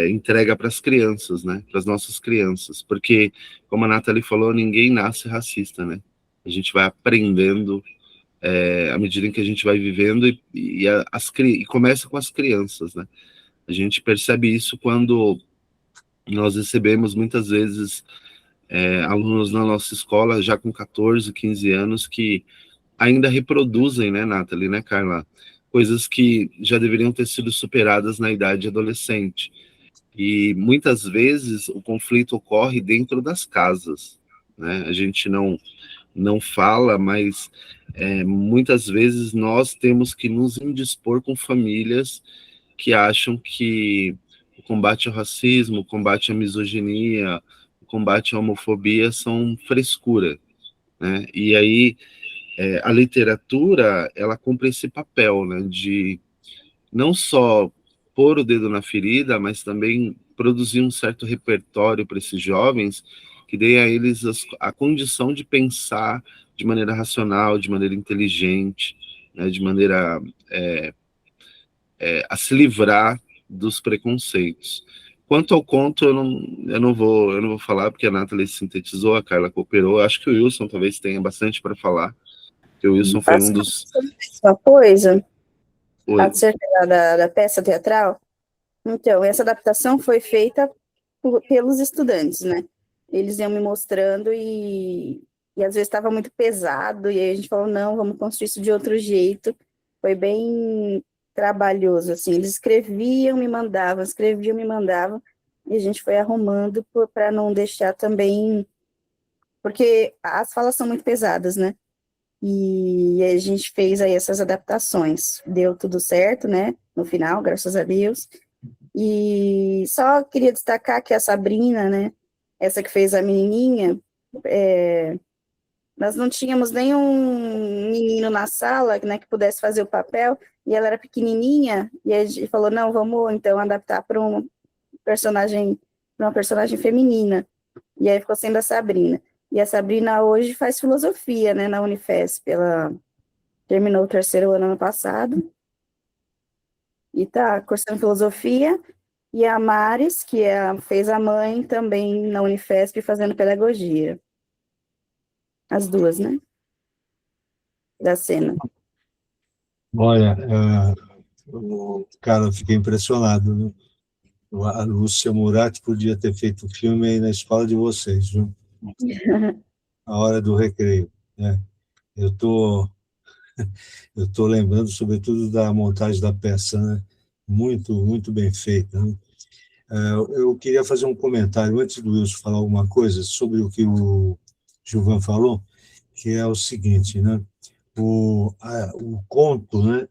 entrega para as crianças, né, para as nossas crianças, porque, como a Nathalie falou, ninguém nasce racista, né, a gente vai aprendendo à medida em que a gente vai vivendo e começa com as crianças, né, a gente percebe isso quando nós recebemos muitas vezes alunos na nossa escola já com 14, 15 anos que ainda reproduzem, né, Nathalie, né, Carla, coisas que já deveriam ter sido superadas na idade adolescente. E muitas vezes o conflito ocorre dentro das casas, né? A gente não fala, mas muitas vezes nós temos que nos indispor com famílias que acham que o combate ao racismo, o combate à misoginia, o combate à homofobia são frescura, né? E aí a literatura, ela cumpre esse papel, né, de não só pôr o dedo na ferida, mas também produzir um certo repertório para esses jovens que dê a eles a condição de pensar de maneira racional, de maneira inteligente, né, de maneira a se livrar dos preconceitos. Quanto ao conto, eu não vou falar, porque a Nathalie sintetizou, a Carla cooperou, acho que o Wilson talvez tenha bastante para falar, porque o Wilson foi um dos... Uma coisa, Oi. acerca da peça teatral. Então, essa adaptação foi feita pelos estudantes, né? Eles iam me mostrando e às vezes estava muito pesado, e aí a gente falou, não, vamos construir isso de outro jeito. Foi bem trabalhoso, assim. Eles escreviam, me mandavam, e a gente foi arrumando para não deixar também... Porque as falas são muito pesadas, né? E a gente fez aí essas adaptações. Deu tudo certo, né? No final, graças a Deus. E só queria destacar que a Sabrina, né? Essa que fez a menininha, nós não tínhamos nenhum menino na sala, né, que pudesse fazer o papel, e ela era pequenininha, e a gente falou, não, vamos então adaptar para uma personagem feminina. E aí ficou sendo a Sabrina. E a Sabrina hoje faz filosofia, né, na Unifesp. Ela terminou o 3º ano passado e está cursando filosofia. E a Maris, que fez a mãe, também na Unifesp, fazendo pedagogia. As duas, né? Da cena. Olha, cara, eu fiquei impressionado, né? A Lúcia Muratti podia ter feito o filme aí na escola de vocês, viu? A hora do recreio, né? Eu tô lembrando, sobretudo, da montagem da peça, né? Muito, muito bem feita, né? Eu queria fazer um comentário, antes do Wilson falar alguma coisa, sobre o que o Gilvan falou, que é o seguinte, né? O conto, né?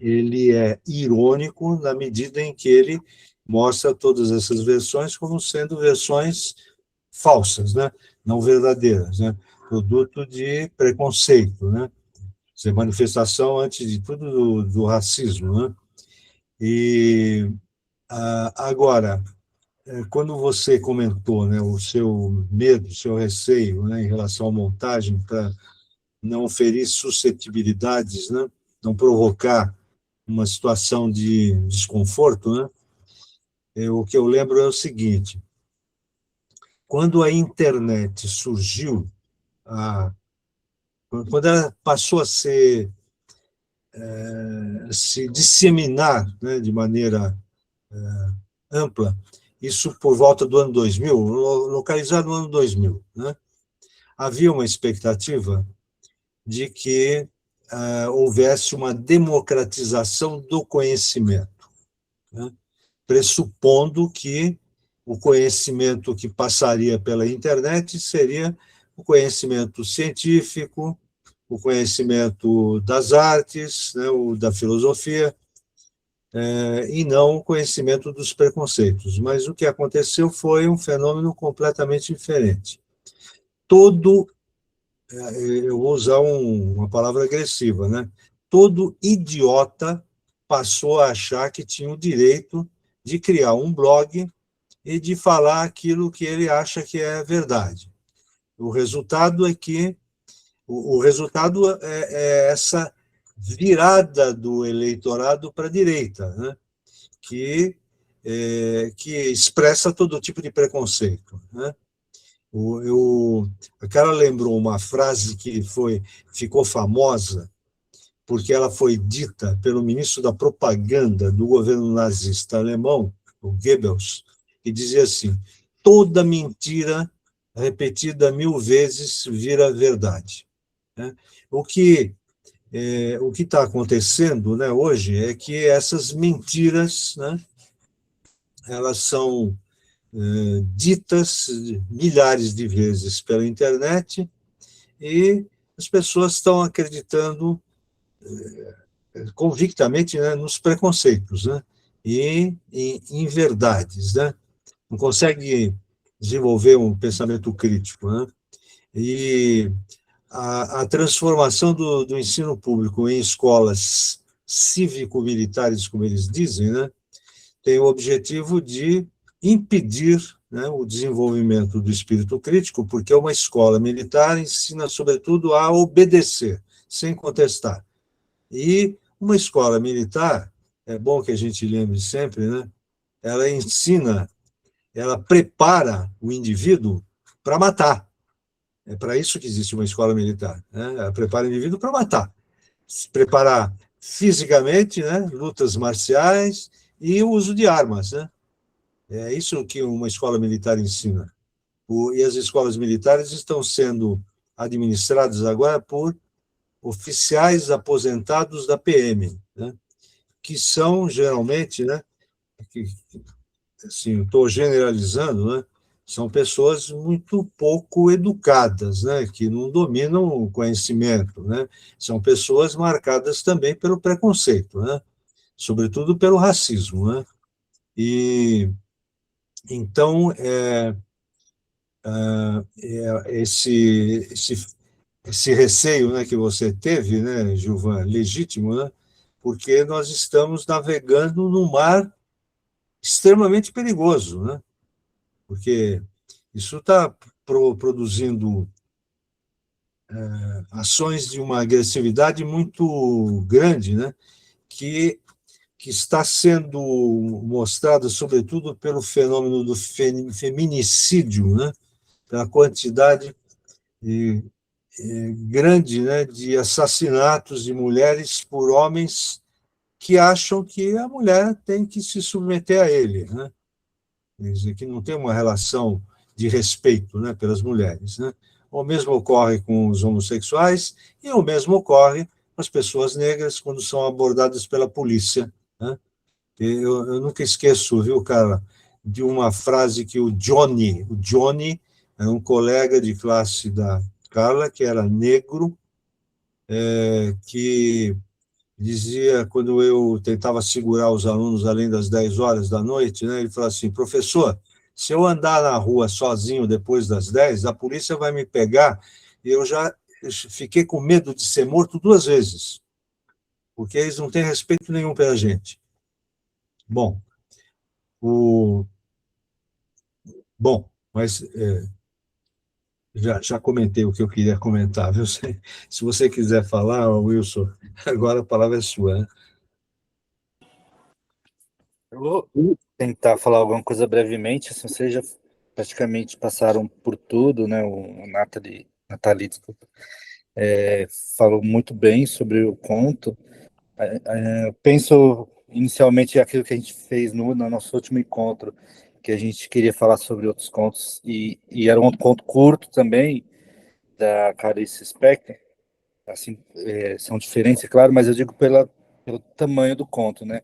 Ele é irônico na medida em que ele mostra todas essas versões como sendo versões falsas, né? Não verdadeiras, né? Produto de preconceito, né? Isso é manifestação, antes de tudo, do racismo, né? E agora, quando você comentou, né, o seu medo, o seu receio, né, em relação à montagem, para não ferir suscetibilidades, né, não provocar uma situação de desconforto, né, o que eu lembro é o seguinte: quando a internet surgiu, quando ela passou a se disseminar, né, de maneira ampla, isso por volta do ano 2000, localizado no ano 2000, né, havia uma expectativa de que houvesse uma democratização do conhecimento, né, pressupondo que o conhecimento que passaria pela internet seria o conhecimento científico, o conhecimento das artes, né, o da filosofia, e não o conhecimento dos preconceitos. Mas o que aconteceu foi um fenômeno completamente diferente. Eu vou usar uma palavra agressiva, né? Todo idiota passou a achar que tinha o direito de criar um blog e de falar aquilo que ele acha que é verdade. O resultado é que o resultado é essa virada do eleitorado para a direita, né? que expressa todo tipo de preconceito, né? A cara lembrou uma frase que ficou famosa porque ela foi dita pelo ministro da propaganda do governo nazista alemão, o Goebbels, que dizia assim: toda mentira repetida 1000 vezes vira verdade, né? O que está acontecendo, né, hoje é que essas mentiras, né, elas são ditas milhares de vezes pela internet e as pessoas estão acreditando convictamente, né, nos preconceitos, né, e em verdades, né? Não consegue desenvolver um pensamento crítico, né? E a transformação do ensino público em escolas cívico-militares, como eles dizem, né, tem o objetivo de impedir, né, o desenvolvimento do espírito crítico, porque uma escola militar ensina, sobretudo, a obedecer, sem contestar. E uma escola militar, é bom que a gente lembre sempre, né, ela ensina, ela prepara o indivíduo para matar. É para isso que existe uma escola militar, né? Ela prepara o indivíduo para matar. Se preparar fisicamente, né, lutas marciais e o uso de armas, né? É isso que uma escola militar ensina. E as escolas militares estão sendo administradas agora por oficiais aposentados da PM, né? Que são geralmente, né, que, assim, estou generalizando, né, são pessoas muito pouco educadas, né, que não dominam o conhecimento, né, são pessoas marcadas também pelo preconceito, né, sobretudo pelo racismo, né, e então esse receio, né, que você teve, né, Gilvan, legítimo, né, porque nós estamos navegando num mar extremamente perigoso, né, porque isso está produzindo ações de uma agressividade muito grande, né, que está sendo mostrada, sobretudo, pelo fenômeno do feminicídio, né, pela quantidade de, grande, né, de assassinatos de mulheres por homens que acham que a mulher tem que se submeter a ele, né? Quer dizer, que não tem uma relação de respeito, né, pelas mulheres, né? O mesmo ocorre com os homossexuais e o mesmo ocorre com as pessoas negras quando são abordadas pela polícia, né? Eu nunca esqueço, viu, cara, de uma frase que o Johnny é um colega de classe da Carla, que era negro, que dizia, quando eu tentava segurar os alunos além das 10 horas da noite, né, ele falou assim: professor, se eu andar na rua sozinho depois das 10, a polícia vai me pegar, e eu já fiquei com medo de ser morto 2 vezes, porque eles não têm respeito nenhum pela gente. Bom, mas já comentei o que eu queria comentar, viu? Se você quiser falar, Wilson, agora a palavra é sua, né? Eu vou tentar falar alguma coisa brevemente, assim, vocês já praticamente passaram por tudo, né? O Nathalie, desculpa, falou muito bem sobre o conto. Penso inicialmente aquilo que a gente fez no nosso último encontro, que a gente queria falar sobre outros contos, e era um conto curto também, da Clarice Lispector, assim, são diferentes, é claro, mas eu digo pelo tamanho do conto, né?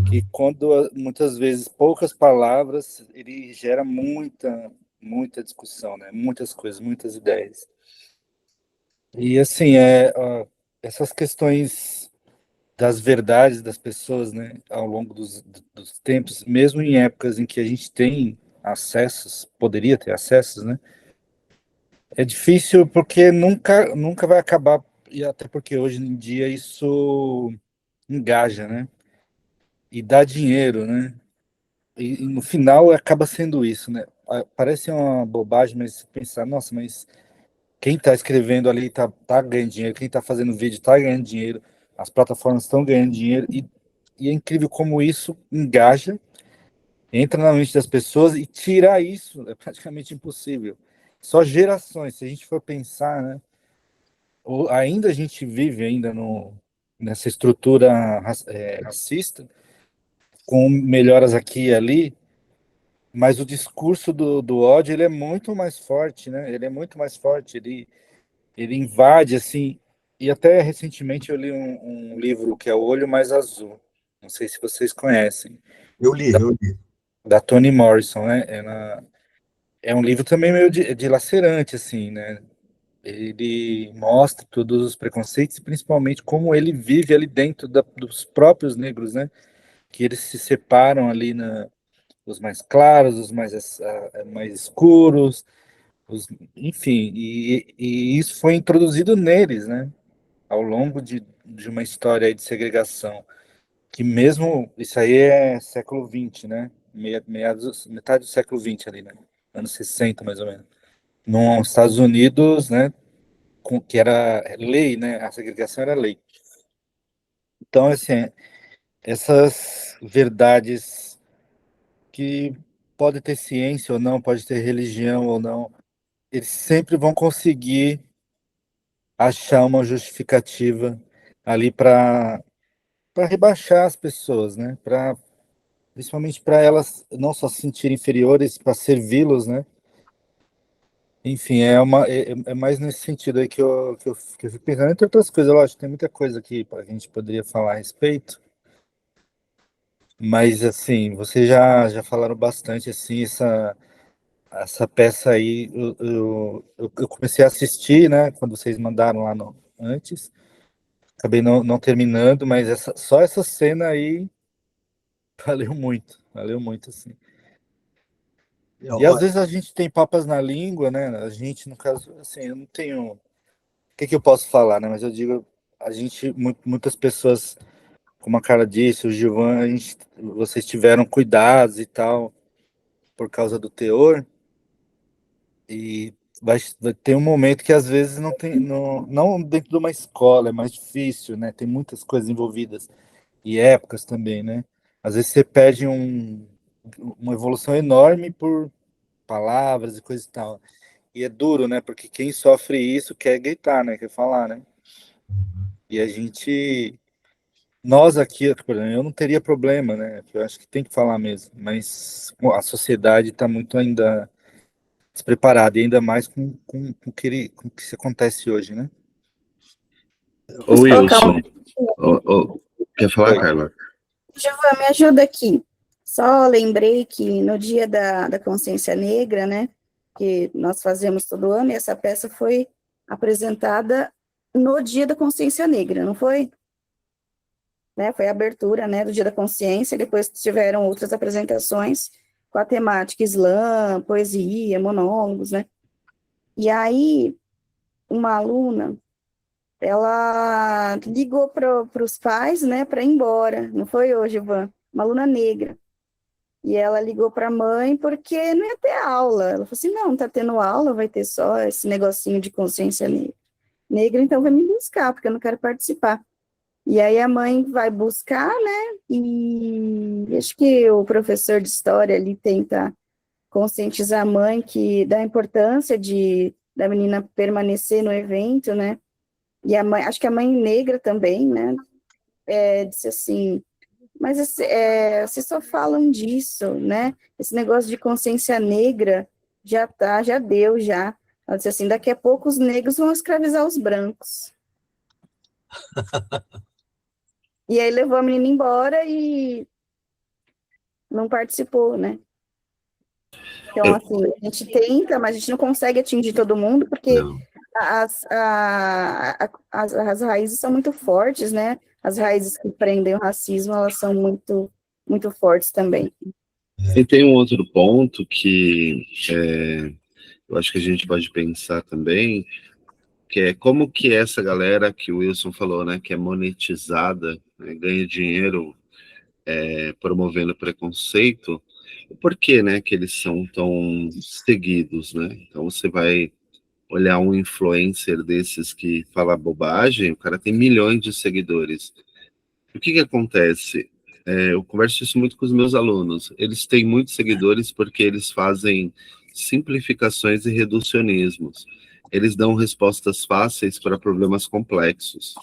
Que quando muitas vezes poucas palavras, ele gera muita discussão, né? Muitas coisas, muitas ideias. E assim, essas questões das verdades das pessoas, né, ao longo dos tempos, mesmo em épocas em que a gente tem acessos, poderia ter acessos, né? É difícil porque nunca vai acabar, e até porque hoje em dia isso engaja, né? E dá dinheiro, né? E no final acaba sendo isso, né? Parece uma bobagem, mas pensar, nossa, mas quem está escrevendo ali tá ganhando dinheiro, quem está fazendo vídeo está ganhando dinheiro, as plataformas estão ganhando dinheiro, e é incrível como isso engaja, entra na mente das pessoas, e tirar isso é praticamente impossível. Só gerações, se a gente for pensar, né? Ainda a gente vive ainda nessa estrutura racista, com melhoras aqui e ali, mas o discurso do ódio, ele é muito mais forte, né? Ele é muito mais forte, ele invade, assim, e até recentemente eu li um livro que é O Olho Mais Azul, não sei se vocês conhecem, Eu li, eu li. da Toni Morrison, né? É um livro também meio dilacerante, assim, né? Ele mostra todos os preconceitos e principalmente como ele vive ali dentro dos próprios negros, né? Que eles se separam ali os mais claros, os mais escuros, enfim, e isso foi introduzido neles, né? Ao longo de uma história aí de segregação, que mesmo, isso aí é século XX, né? Metade do século XX ali, né? Anos 60, mais ou menos. Nos Estados Unidos, né? Que era lei, né? A segregação era lei. Então, assim, essas verdades que pode ter ciência ou não, pode ter religião ou não, eles sempre vão conseguir achar uma justificativa ali para rebaixar as pessoas, né? Principalmente para elas não só se sentirem inferiores, para servi-los, né? Enfim, é mais nesse sentido aí que eu fico pensando, entre outras coisas, lógico, tem muita coisa aqui para a gente poderia falar a respeito, mas assim, vocês já falaram bastante, assim, essa peça aí, eu comecei a assistir, né, quando vocês mandaram lá antes, acabei não terminando, mas só essa cena aí valeu muito, assim. E às Olha, vezes a gente tem papas na língua, né, a gente, no caso, assim, eu não tenho, o que eu posso falar, né, mas eu digo, a gente, muitas pessoas, como a Carla disse, o Gilvan, vocês tiveram cuidados e tal, por causa do teor, e vai ter um momento que às vezes não tem, não dentro de uma escola, é mais difícil, né? Tem muitas coisas envolvidas e épocas também, né? Às vezes você perde uma evolução enorme por palavras e coisas e tal. E é duro, né? Porque quem sofre isso quer gritar, né? Quer falar, né? E nós aqui, por exemplo, eu não teria problema, né? Eu acho que tem que falar mesmo, mas a sociedade está muito ainda despreparado, e ainda mais com o que se acontece hoje, né? Ô, Posso colocar Wilson, quer falar, Oi. Carla? Giovana, me ajuda aqui. Só lembrei que no dia da consciência negra, né, que nós fazemos todo ano, e essa peça foi apresentada no dia da consciência negra, não foi? Né, foi a abertura, né, do dia da consciência, e depois tiveram outras apresentações com a temática Islã, poesia, monólogos, né? E aí, uma aluna, ela ligou para os pais, né, para ir embora, não foi hoje, Ivan? Uma aluna negra. E ela ligou para a mãe porque não ia ter aula. Ela falou assim: não está tendo aula, vai ter só esse negocinho de consciência negra, então vai me buscar, porque eu não quero participar. E aí a mãe vai buscar, né? E acho que o professor de história ali tenta conscientizar a mãe da importância da menina permanecer no evento, né? E a mãe, acho que a mãe negra também, né? Disse assim: mas vocês só falam disso, né? Esse negócio de consciência negra já deu, já. Ela disse assim: daqui a pouco os negros vão escravizar os brancos. E aí levou a menina embora e não participou, né? Então, assim, a gente tenta, mas a gente não consegue atingir todo mundo, porque Não. as raízes são muito fortes, né? As raízes que prendem o racismo, elas são muito, muito fortes também. E tem um outro ponto que eu acho que a gente pode pensar também, que é como que essa galera que o Wilson falou, né, que é monetizada, né, ganha dinheiro promovendo preconceito, por que, né, que eles são tão seguidos, né? Então você vai olhar um influencer desses que fala bobagem, o cara tem milhões de seguidores. O que que acontece? Eu converso isso muito com os meus alunos. Eles têm muitos seguidores porque eles fazem simplificações e reducionismos. Eles dão respostas fáceis para problemas complexos,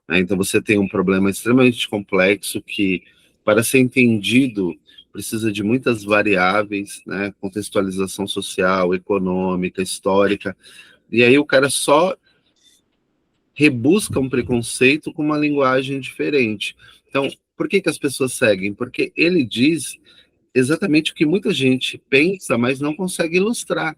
né? Então, você tem um problema extremamente complexo que, para ser entendido, precisa de muitas variáveis, né? Contextualização social, econômica, histórica. E aí o cara só rebusca um preconceito com uma linguagem diferente. Então, por que que as pessoas seguem? Porque ele diz exatamente o que muita gente pensa, mas não consegue ilustrar.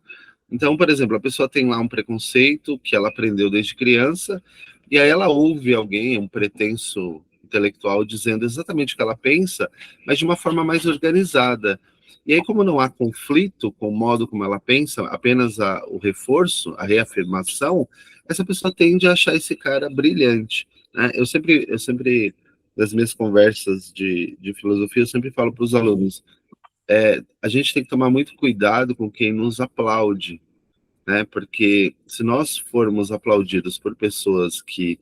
Então, por exemplo, a pessoa tem lá um preconceito que ela aprendeu desde criança, e aí ela ouve alguém, um pretenso intelectual, dizendo exatamente o que ela pensa, mas de uma forma mais organizada. E aí, como não há conflito com o modo como ela pensa, apenas o reforço, a reafirmação, essa pessoa tende a achar esse cara brilhante, né? Eu sempre, nas minhas conversas de filosofia, eu sempre falo para os alunos, a gente tem que tomar muito cuidado com quem nos aplaude, né? Porque se nós formos aplaudidos por pessoas que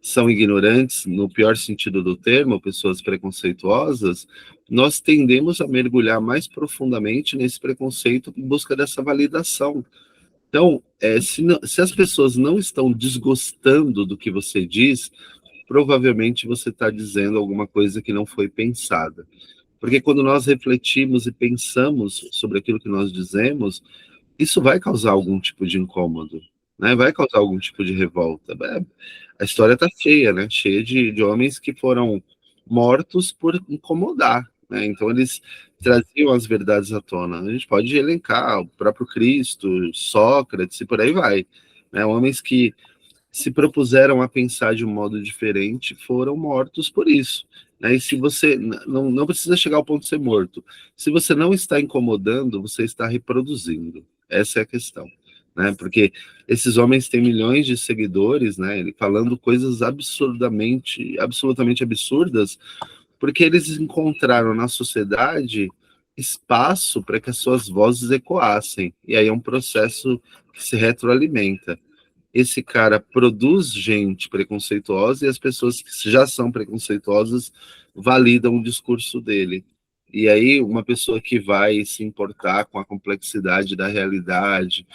são ignorantes, no pior sentido do termo, pessoas preconceituosas, nós tendemos a mergulhar mais profundamente nesse preconceito em busca dessa validação. Então, se as pessoas não estão desgostando do que você diz, provavelmente você está dizendo alguma coisa que não foi pensada. Porque quando nós refletimos e pensamos sobre aquilo que nós dizemos, isso vai causar algum tipo de incômodo, né? Vai causar algum tipo de revolta. A história está cheia, né? Cheia de homens que foram mortos por incomodar, né? Então eles traziam as verdades à tona. A gente pode elencar o próprio Cristo, Sócrates e por aí vai, né? Homens que se propuseram a pensar de um modo diferente foram mortos por isso, né? E se você não precisa chegar ao ponto de ser morto, se você não está incomodando, você está reproduzindo. Essa é a questão, né? Porque esses homens têm milhões de seguidores, né? Ele falando coisas absolutamente absurdas, porque eles encontraram na sociedade espaço para que as suas vozes ecoassem. E aí é um processo que se retroalimenta. Esse cara produz gente preconceituosa e as pessoas que já são preconceituosas validam o discurso dele. E aí, uma pessoa que vai se importar com a complexidade da realidade,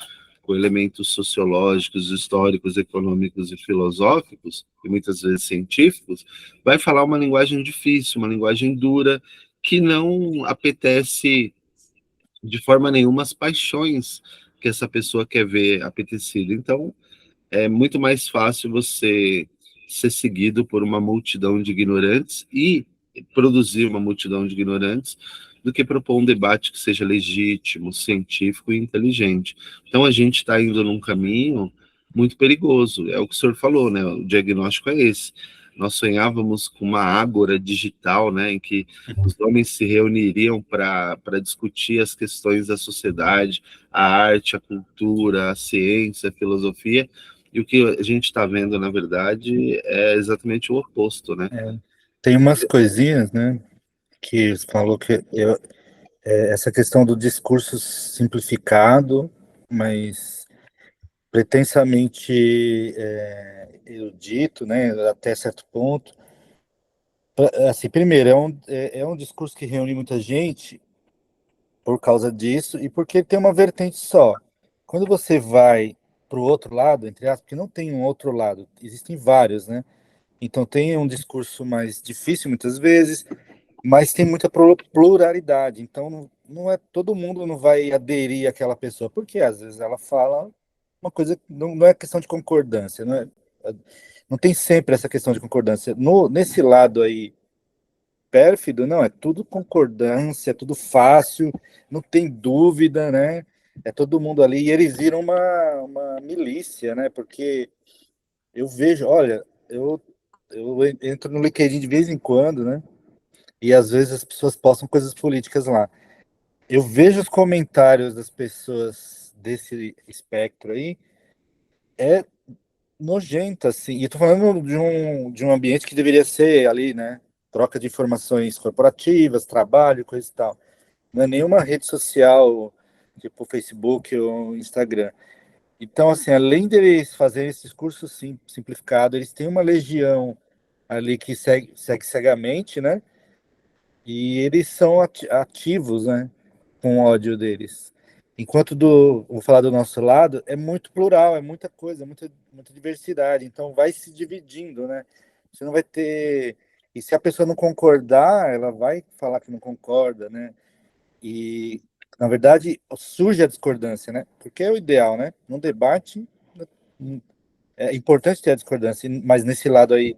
com elementos sociológicos, históricos, econômicos e filosóficos, e muitas vezes científicos, vai falar uma linguagem difícil, uma linguagem dura, que não apetece de forma nenhuma as paixões que essa pessoa quer ver apetecido. Então, é muito mais fácil você ser seguido por uma multidão de ignorantes e produzir uma multidão de ignorantes do que propor um debate que seja legítimo, científico e inteligente. Então a gente está indo num caminho muito perigoso. É o que o senhor falou, né? O diagnóstico é esse. Nós sonhávamos com uma ágora digital, né, em que os homens se reuniriam para discutir as questões da sociedade, a arte, a cultura, a ciência, a filosofia, e o que a gente está vendo, na verdade, é exatamente o oposto, né? Tem umas coisinhas, né, que você falou que essa questão do discurso simplificado, mas pretensamente erudito, né, até certo ponto. Assim, primeiro, é um discurso que reúne muita gente por causa disso e porque tem uma vertente só. Quando você vai para o outro lado, entre aspas, porque não tem um outro lado, existem vários, né? Então tem um discurso mais difícil muitas vezes, mas tem muita pluralidade. Então não é todo mundo não vai aderir àquela pessoa, porque às vezes ela fala uma coisa que não é questão de concordância, não tem sempre essa questão de concordância. Nesse lado aí pérfido, não, é tudo concordância, é tudo fácil, não tem dúvida, né? É todo mundo ali, e eles viram uma milícia, né? Porque eu vejo, olha, eu entro no LinkedIn de vez em quando, né? E às vezes as pessoas postam coisas políticas lá. Eu vejo os comentários das pessoas desse espectro aí, é nojento, assim. E tô falando de um ambiente que deveria ser ali, né? Troca de informações corporativas, trabalho, coisa e tal. Não é nenhuma rede social, tipo Facebook ou Instagram. Então, assim, além deles fazerem esses cursos simplificados, eles têm uma legião ali que segue cegamente, né? E eles são ativos, né? Com o ódio deles. Enquanto vou falar do nosso lado, é muito plural, é muita coisa, muita diversidade. Então vai se dividindo, né? Você não vai ter. E se a pessoa não concordar, ela vai falar que não concorda, né? E, na verdade, surge a discordância, né? Porque é o ideal, né? Num debate, é importante ter a discordância, mas nesse lado aí,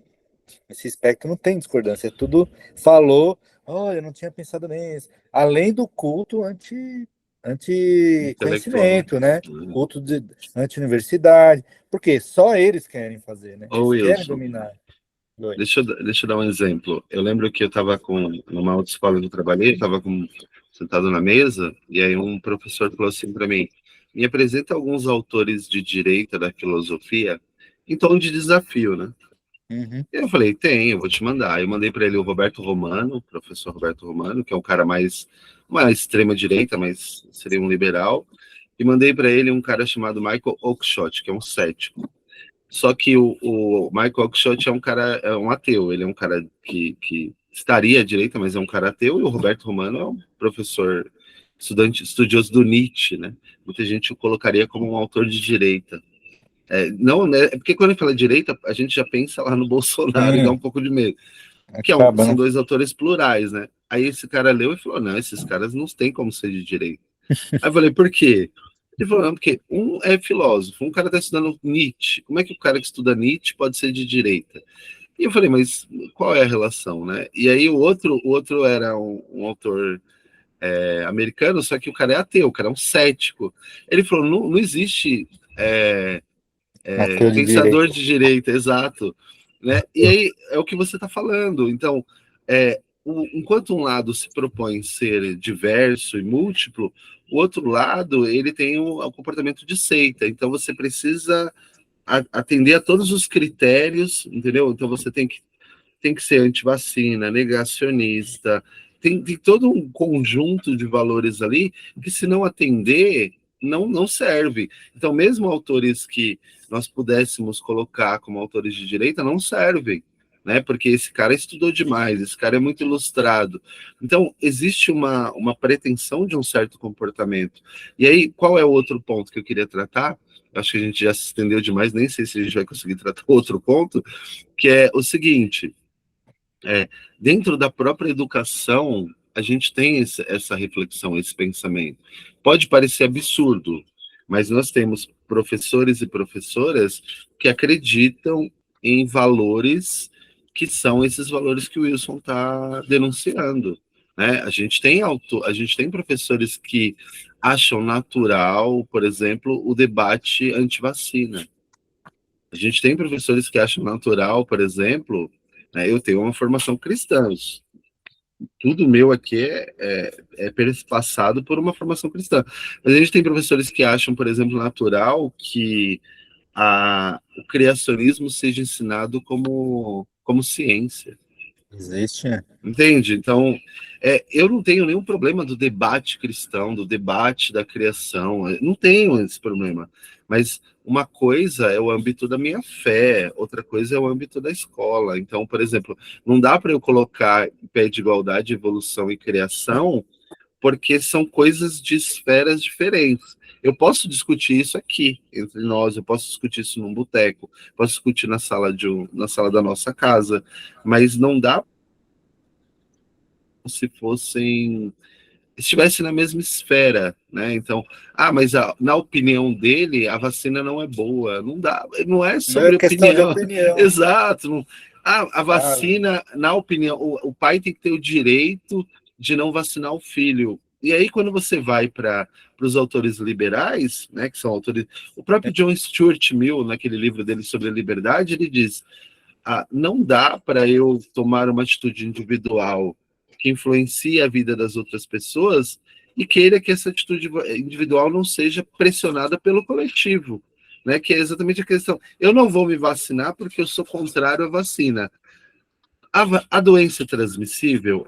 nesse espectro, não tem discordância. É tudo falou, olha, eu não tinha pensado nisso. Além do culto Intelectual. anti-conhecimento, né? Culto de anti-universidade. Porque só eles querem fazer, né? Ô, Eles querem Wilson, dominar. Oi. deixa eu dar um exemplo. Eu lembro que eu estava numa outra escola que eu trabalhei, estava sentado na mesa, e aí um professor falou assim para mim: me apresenta alguns autores de direita da filosofia em tom de desafio, né? Uhum. E eu falei: tem, eu vou te mandar. Eu mandei para ele o Roberto Romano, o professor Roberto Romano, que é um cara mais uma extrema direita, mas seria um liberal, e mandei para ele um cara chamado Michael Oakeshott, que é um cético. Só que o Michael Oakeshott é um cara, é um ateu, ele é um cara que estaria à direita, mas é um cara ateu, e o Roberto Romano é um professor estudioso do Nietzsche, né? Muita gente o colocaria como um autor de direita. Não, né? É porque quando ele fala direita, a gente já pensa lá no Bolsonaro e dá um pouco de medo. Que Acaba, são né? dois autores plurais, né? Aí esse cara leu e falou: não, esses caras não têm como ser de direita. Aí eu falei: por quê? Ele falou: não, porque um é filósofo, um cara está estudando Nietzsche. Como é que o cara que estuda Nietzsche pode ser de direita? E eu falei: mas qual é a relação, né? E aí o outro era um autor americano, só que o cara é ateu, o cara é um cético. Ele falou: não existe Ateu de pensador direita. de direita, exato. Né? E aí é o que você está falando. Então, enquanto um lado se propõe ser diverso e múltiplo, o outro lado ele tem o comportamento de seita. Então você precisa atender a todos os critérios, entendeu? Então você tem que ser antivacina, negacionista, tem todo um conjunto de valores ali que, se não atender, não serve. Então, mesmo autores que nós pudéssemos colocar como autores de direita, não servem, né? Porque esse cara estudou demais, esse cara é muito ilustrado. Então, existe uma pretensão de um certo comportamento. E aí, qual é o outro ponto que eu queria tratar? Acho que a gente já se estendeu demais, nem sei se a gente vai conseguir tratar outro ponto, que é o seguinte: dentro da própria educação, a gente tem essa reflexão, esse pensamento. Pode parecer absurdo, mas nós temos professores e professoras que acreditam em valores que são esses valores que o Wilson está denunciando. Né? A gente tem professores que acham natural, por exemplo, o debate anti-vacina. A gente tem professores que acham natural, por exemplo, né, eu tenho uma formação cristã, tudo meu aqui é passado por uma formação cristã. Mas a gente tem professores que acham, por exemplo, natural que o criacionismo seja ensinado como ciência. Existe, né? Entende? Então, eu não tenho nenhum problema do debate cristão, do debate da criação, eu não tenho esse problema. Mas uma coisa é o âmbito da minha fé, outra coisa é o âmbito da escola. Então, por exemplo, não dá para eu colocar em pé de igualdade evolução e criação, porque são coisas de esferas diferentes. Eu posso discutir isso aqui entre nós, eu posso discutir isso num boteco, posso discutir na sala da nossa casa, mas não dá se estivesse na mesma esfera, né? Então, mas na opinião dele, a vacina não é boa. Não dá, não é Não é sobre questão de opinião. opinião. Exato. A vacina, na opinião, o pai tem que ter o direito de não vacinar o filho. E aí, quando você vai para os autores liberais, né, que são autores... O próprio John Stuart Mill, naquele livro dele sobre a liberdade, ele diz: não dá para eu tomar uma atitude individual que influencie a vida das outras pessoas e queira que essa atitude individual não seja pressionada pelo coletivo, né? Que é exatamente a questão. Eu não vou me vacinar porque eu sou contrário à vacina. A doença é transmissível?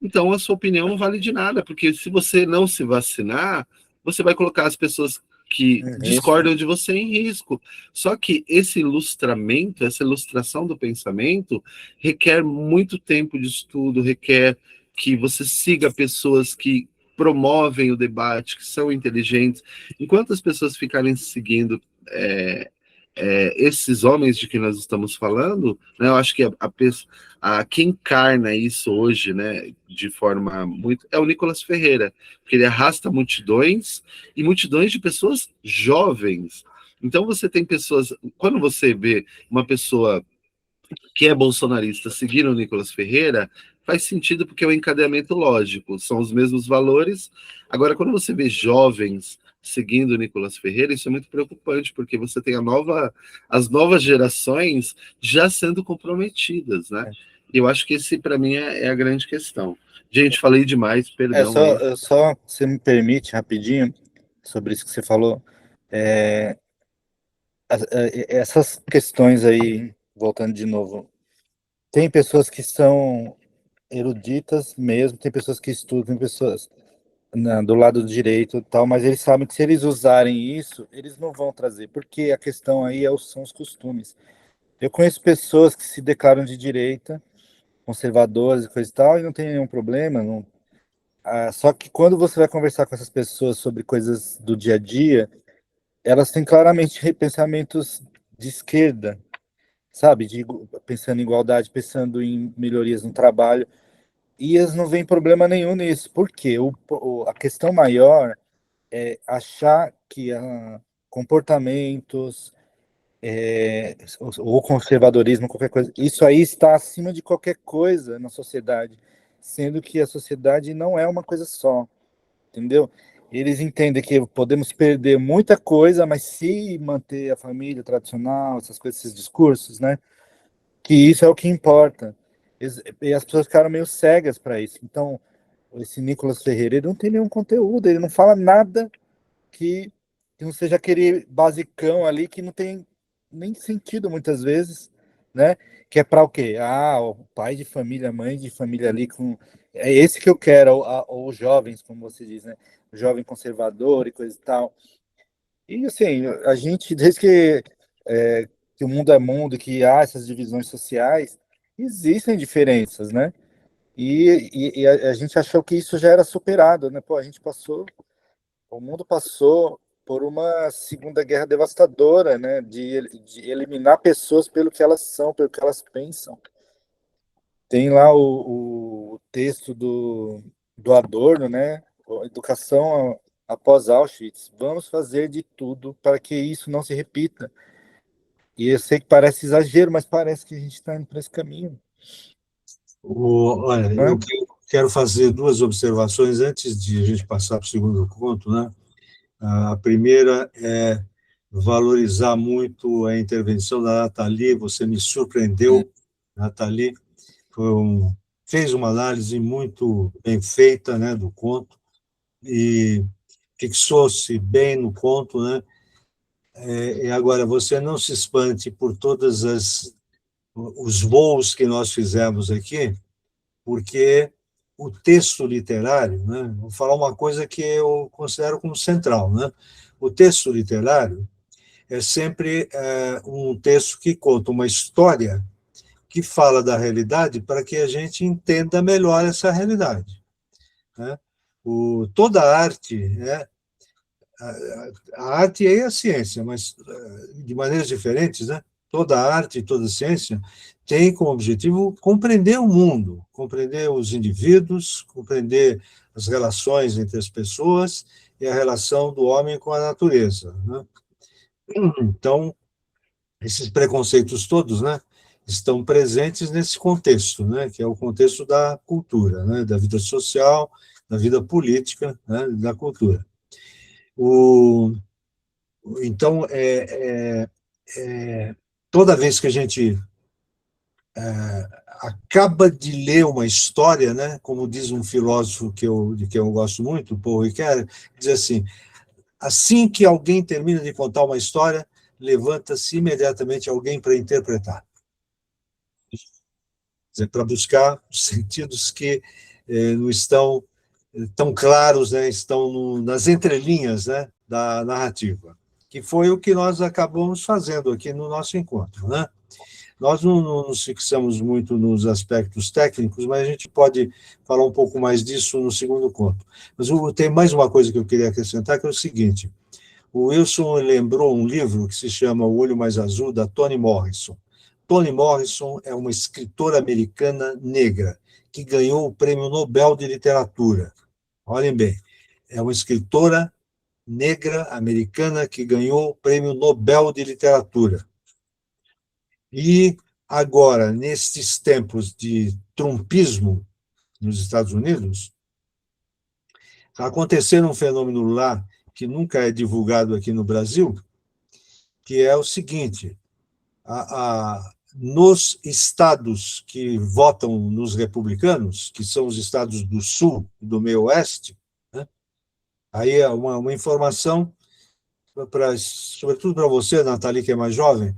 Então a sua opinião não vale de nada, porque se você não se vacinar, você vai colocar as pessoas que Em risco. discordam de você em risco. Só que esse ilustramento, essa ilustração do pensamento, requer muito tempo de estudo, requer que você siga pessoas que promovem o debate, que são inteligentes. Enquanto as pessoas ficarem seguindo esses homens de que nós estamos falando, né, eu acho que quem encarna isso hoje, né, de forma muito, é o Nicolas Ferreira, porque ele arrasta multidões e multidões de pessoas jovens. Então você tem pessoas, quando você vê uma pessoa que é bolsonarista seguir o Nicolas Ferreira, faz sentido porque é um encadeamento lógico, são os mesmos valores. Agora, quando você vê jovens seguindo o Nicolas Ferreira, isso é muito preocupante, porque você tem as novas gerações já sendo comprometidas, né? E eu acho que esse, para mim, é a grande questão. Gente, falei demais, perdão. Só, você me permite, rapidinho, sobre isso que você falou, essas questões aí, voltando de novo, tem pessoas que são eruditas mesmo, tem pessoas que estudam, tem pessoas do lado direito e tal, mas eles sabem que se eles usarem isso, eles não vão trazer, porque a questão aí são os costumes. Eu conheço pessoas que se declaram de direita, conservadoras e coisa e tal, e não tem nenhum problema, só que quando você vai conversar com essas pessoas sobre coisas do dia a dia, elas têm claramente pensamentos de esquerda, sabe? Pensando em igualdade, pensando em melhorias no trabalho, e eles não veem problema nenhum nisso. Por quê? A questão maior é achar que comportamentos, ou conservadorismo, qualquer coisa, isso aí está acima de qualquer coisa na sociedade, sendo que a sociedade não é uma coisa só, entendeu? Eles entendem que podemos perder muita coisa, mas se manter a família tradicional, essas coisas, esses discursos, né? Que isso é o que importa. E as pessoas ficaram meio cegas para isso. Então, esse Nicolas Ferreira, ele não tem nenhum conteúdo, ele não fala nada que não seja aquele basicão ali que não tem nem sentido muitas vezes, né? Que é para o quê? O pai de família, mãe de família ali com... É esse que eu quero, ou os jovens, como você diz, né? O jovem conservador e coisa e tal. E assim, a gente, desde que o mundo é mundo, que há essas divisões sociais, existem diferenças, né? E a gente achou que isso já era superado, né? Pô, o mundo passou por uma Segunda Guerra devastadora, né? De eliminar pessoas pelo que elas são, pelo que elas pensam. Tem lá o texto do Adorno, né? Educação após Auschwitz. Vamos fazer de tudo para que isso não se repita. E eu sei que parece exagero, mas parece que a gente está indo para esse caminho. Olha, Né? eu quero fazer duas observações antes de a gente passar para o segundo conto, né? A primeira é valorizar muito a intervenção da Nathalie, você me surpreendeu, Nathalie, fez uma análise muito bem feita, né, do conto, e fixou-se bem no conto, né? E agora, você não se espante por todos os voos que nós fizemos aqui, porque o texto literário, né, vou falar uma coisa que eu considero como central, né? O texto literário é sempre um texto que conta uma história que fala da realidade para que a gente entenda melhor essa realidade, né? Toda a arte, né, a arte é a ciência, mas de maneiras diferentes, né? Toda a arte e toda a ciência tem como objetivo compreender o mundo, compreender os indivíduos, compreender as relações entre as pessoas e a relação do homem com a natureza, né? Então, esses preconceitos todos, né, estão presentes nesse contexto, né, que é o contexto da cultura, né, da vida social, da vida política, né, da cultura. Então, toda vez que a gente acaba de ler uma história, né, como diz um filósofo de quem eu gosto muito, Paul Ricoeur, diz assim que alguém termina de contar uma história, levanta-se imediatamente alguém para interpretar, para buscar os sentidos que não estão tão claros, né, estão nas entrelinhas, né, da narrativa, que foi o que nós acabamos fazendo aqui no nosso encontro, né? Nós não nos fixamos muito nos aspectos técnicos, mas a gente pode falar um pouco mais disso no segundo conto. Mas tem mais uma coisa que eu queria acrescentar, que é o seguinte: o Wilson lembrou um livro que se chama O Olho Mais Azul, da Toni Morrison. Toni Morrison é uma escritora americana negra que ganhou o Prêmio Nobel de Literatura. Olhem bem, é uma escritora negra americana que ganhou o Prêmio Nobel de Literatura. E agora, nestes tempos de trumpismo nos Estados Unidos, está acontecendo um fenômeno lá que nunca é divulgado aqui no Brasil, que é o seguinte: nos estados que votam nos republicanos, que são os estados do Sul e do Meio-Oeste, né? Aí é uma informação, sobretudo para você, Nathalie, que é mais jovem,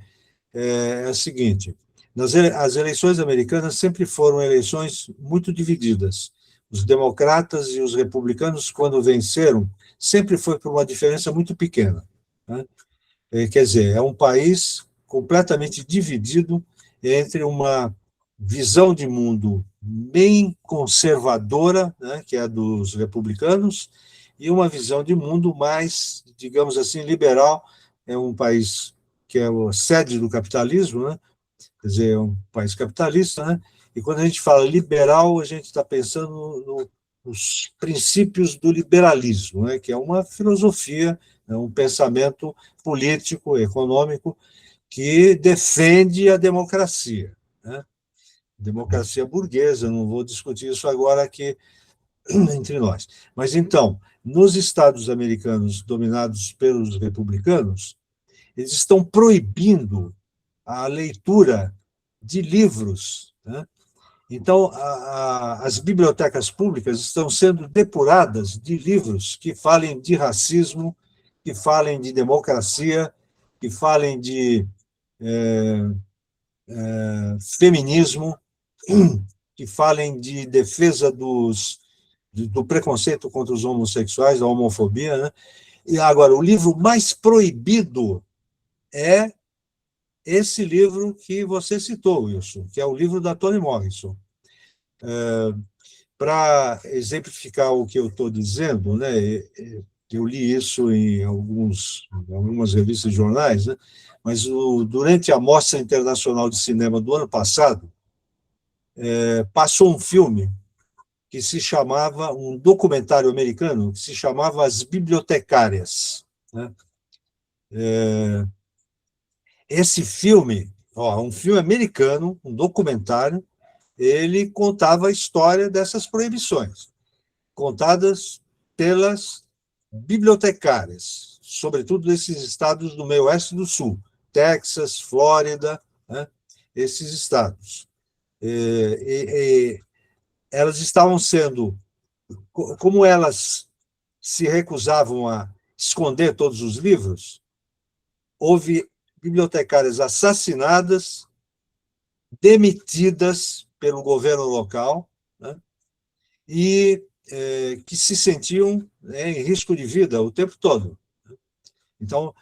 é a seguinte: as eleições americanas sempre foram eleições muito divididas. Os democratas e os republicanos, quando venceram, sempre foi por uma diferença muito pequena, né? Quer dizer, é um país completamente dividido entre uma visão de mundo bem conservadora, né, que é a dos republicanos, e uma visão de mundo mais, digamos assim, liberal. É um país que é a sede do capitalismo, né? Quer dizer, é um país capitalista, né? E quando a gente fala liberal, a gente está pensando nos princípios do liberalismo, né? Que é uma filosofia, é um pensamento político, econômico, que defende a democracia, né? Democracia burguesa, não vou discutir isso agora aqui entre nós. Mas então, nos Estados americanos dominados pelos republicanos, eles estão proibindo a leitura de livros, né? Então, as bibliotecas públicas estão sendo depuradas de livros que falem de racismo, que falem de democracia, que falem de feminismo, que falem de defesa do preconceito contra os homossexuais, da homofobia, né? E agora, o livro mais proibido é esse livro que você citou, Wilson, que é o livro da Toni Morrison. Para exemplificar o que eu estou dizendo, né, eu li isso em algumas revistas e jornais, né, mas durante a Mostra Internacional de Cinema do ano passado, passou um filme que se chamava, um documentário americano, que se chamava As Bibliotecárias, né? Esse filme, um filme americano, um documentário, ele contava a história dessas proibições, contadas pelas bibliotecárias, sobretudo desses estados do meio-oeste e do sul, Texas, Flórida, né? Esses estados. Elas estavam sendo, como elas se recusavam a esconder todos os livros, houve bibliotecárias assassinadas, demitidas pelo governo local, né, e que se sentiam, né, em risco de vida o tempo todo. Então,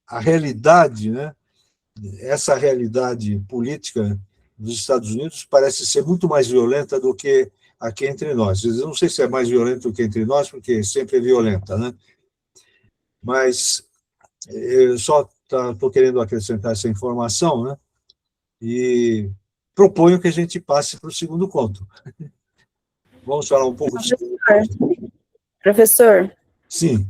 a realidade, né, essa realidade política dos Estados Unidos parece ser muito mais violenta do que aqui entre nós. Eu não sei se é mais violenta do que entre nós, porque sempre é violenta, né? Mas eu só estou querendo acrescentar essa informação, né? E proponho que a gente passe para o segundo conto. Vamos falar um pouco do segundo conto? Professor, Sim.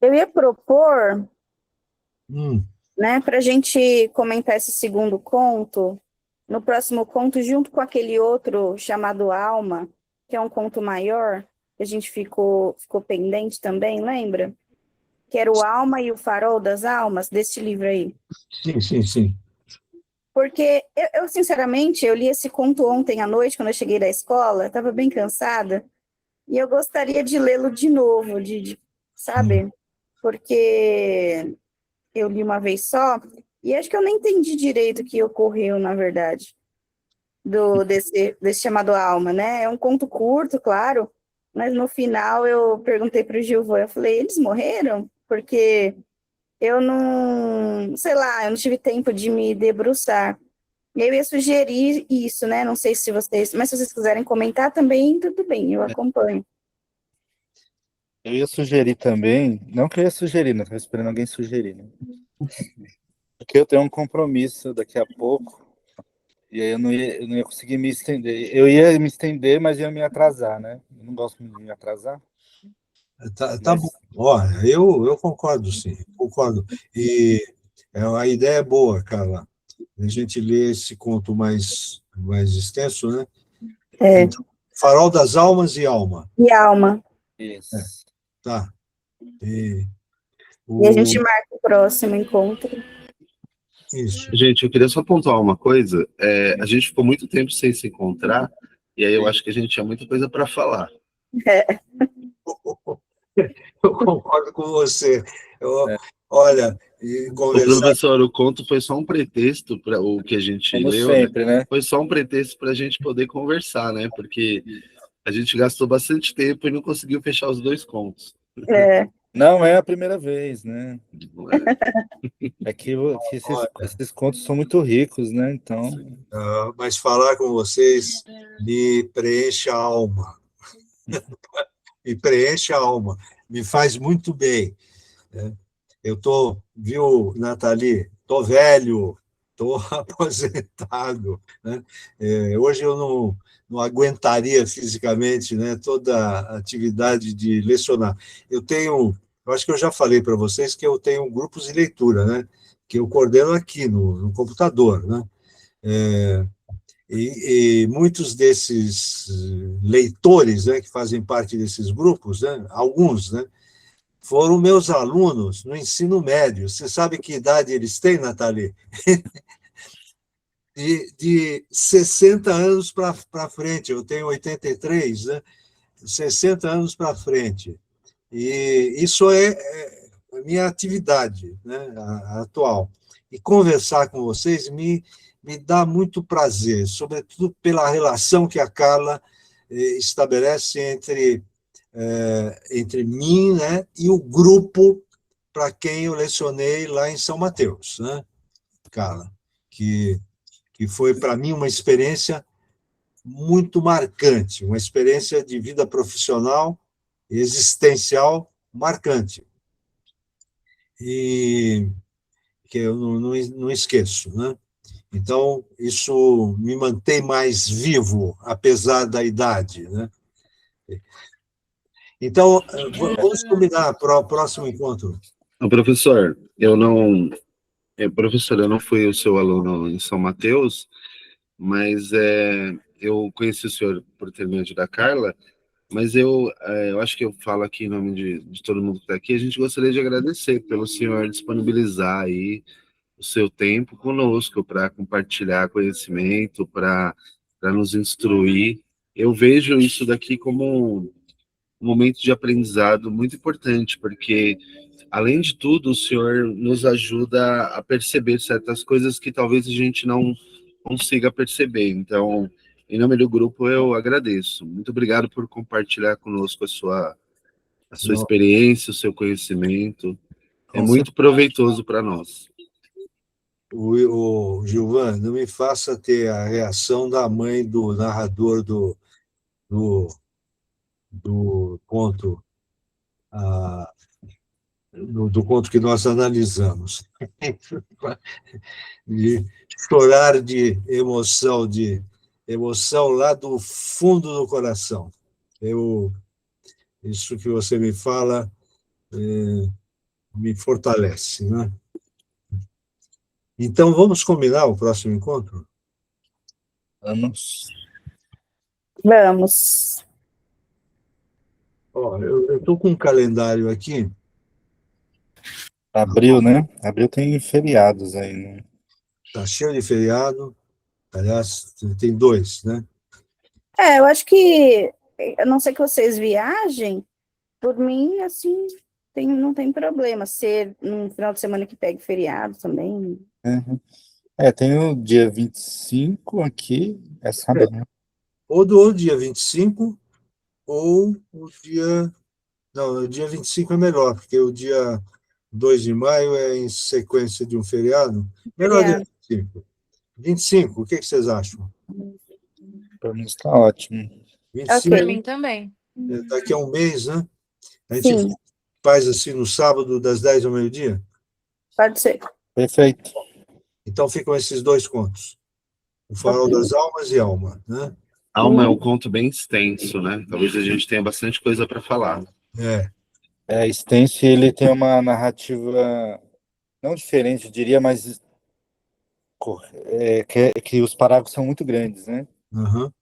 Eu ia propor, né, para a gente comentar esse segundo conto, no próximo conto, junto com aquele outro chamado Alma, que é um conto maior, que a gente ficou pendente também, lembra? Que era o Alma e o Farol das Almas, desse livro aí. Sim. Porque eu sinceramente, eu li esse conto ontem à noite, quando eu cheguei da escola, estava bem cansada, e eu gostaria de lê-lo de novo, sabe? Porque eu li uma vez só, e acho que eu nem entendi direito o que ocorreu, na verdade. desse chamado Alma, né? É um conto curto, claro, mas no final eu perguntei para o Gilvan, eu falei, eles morreram? Porque eu não, sei lá, eu não tive tempo de me debruçar. Eu ia sugerir isso, né? Não sei se vocês, mas se vocês quiserem comentar também, tudo bem, eu acompanho. Eu ia sugerir também, não que eu ia sugerir, né? Estava esperando alguém sugerir, né? Porque eu tenho um compromisso daqui a pouco, e aí eu não ia conseguir me estender. Eu ia me estender, mas ia me atrasar, né? Eu não gosto muito de me atrasar. Tá bom. Olha, eu concordo, sim, concordo. E a ideia é boa, Carla. A gente lê esse conto mais extenso, né? É, Então, Farol das Almas e Alma. e Alma. Isso. Tá. E E a gente o, marca o próximo encontro. isso. Gente, eu queria só pontuar uma coisa. A gente ficou muito tempo sem se encontrar, e aí eu acho que a gente tinha muita coisa para falar. Eu concordo com você. É. Olha, e O conversar. professor, o conto foi só um pretexto para o que a gente Como leu, né? sempre, né? Foi só um pretexto para a gente poder conversar, né? Porque a gente gastou bastante tempo e não conseguiu fechar os dois contos. É, Não é a primeira vez, né? É. É que esses contos são muito ricos, né? Então, Mas falar com vocês me preenche a alma. Me preenche a alma. Me faz muito bem. Né? Eu viu, Nathalie? Estou velho, estou aposentado. Né? Hoje eu não aguentaria fisicamente, né, toda a atividade de lecionar. Eu acho que eu já falei para vocês que eu tenho grupos de leitura, né, que eu coordeno aqui no computador. Né? E muitos desses leitores, né, que fazem parte desses grupos, né, alguns, né, foram meus alunos no ensino médio. Você sabe que idade eles têm, Nathalie? De 60 anos para frente. Eu tenho 83, né? 60 anos para frente. E isso é a minha atividade, né, atual. E conversar com vocês me dá muito prazer, sobretudo pela relação que a Carla estabelece entre mim, né, e o grupo para quem eu lecionei lá em São Mateus, né, Carla, que foi para mim uma experiência muito marcante, uma experiência de vida profissional, existencial marcante. E que eu não esqueço, né? Então, isso me mantém mais vivo, apesar da idade, né? Então, vamos combinar para o próximo encontro. Professor, professor, eu não fui o seu aluno em São Mateus, mas eu conheci o senhor por intermédio da Carla, mas eu acho que eu falo aqui em nome de todo mundo que está aqui, a gente gostaria de agradecer pelo senhor disponibilizar aí o seu tempo conosco para compartilhar conhecimento, para nos instruir. Eu vejo isso daqui como um momento de aprendizado muito importante, porque, além de tudo, o senhor nos ajuda a perceber certas coisas que talvez a gente não consiga perceber. Então, em nome do grupo, eu agradeço. Muito obrigado por compartilhar conosco a sua experiência, o seu conhecimento. É muito proveitoso para nós. O Gilvan, não me faça ter a reação da mãe do narrador do conto, do conto que nós analisamos. De chorar de emoção lá do fundo do coração. Isso que você me fala me fortalece, né? Então, vamos combinar o próximo encontro? vamos. vamos. Ó, eu estou com um calendário aqui. Abril, né? Abril tem feriados aí, né? Está cheio de feriado. Aliás, tem 2, né? Eu acho que, a não ser que vocês viajem, por mim, assim, não tem problema ser num final de semana que pegue feriado também. Uhum. Tem o dia 25 aqui, é sábado, né? Ou do dia 25, ou o dia... Não, o dia 25 é melhor, porque o dia 2 de maio é em sequência de um feriado. Melhor dia Feriado. 25. 25, o que vocês acham? Para mim está ótimo. 25, Pra Ok. mim também. daqui a um mês, né? A gente Sim, faz assim no sábado, das 10 ao meio-dia. pode ser. Perfeito. Então ficam esses dois contos. O Farol Ok. das Almas e Alma, né? Alma é um conto bem extenso, né? Talvez a gente tenha bastante coisa para falar. É extenso e ele tem uma narrativa não diferente, eu diria, mas que os parágrafos são muito grandes, né? Aham.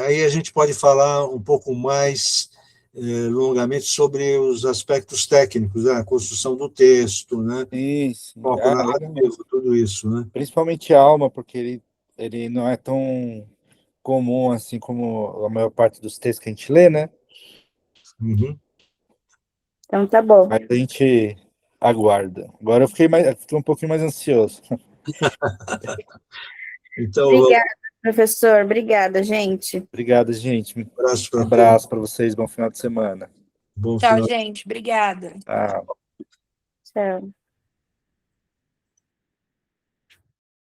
Aí a gente pode falar um pouco mais longamente sobre os aspectos técnicos, né? A construção do texto, né? Sim, sim. Foco Legal. narrativo, tudo isso, né? Principalmente a alma, porque ele não é tão comum assim como a maior parte dos textos que a gente lê, né? Uhum. Então tá bom. Mas a gente aguarda. Agora eu fiquei um pouquinho mais ansioso. Então, Obrigada, professor. Obrigada, gente. Obrigado, gente. um abraço Um para abraço para vocês, bom final de semana. Bom Tchau, final. gente. Obrigada. Tchau. Tchau.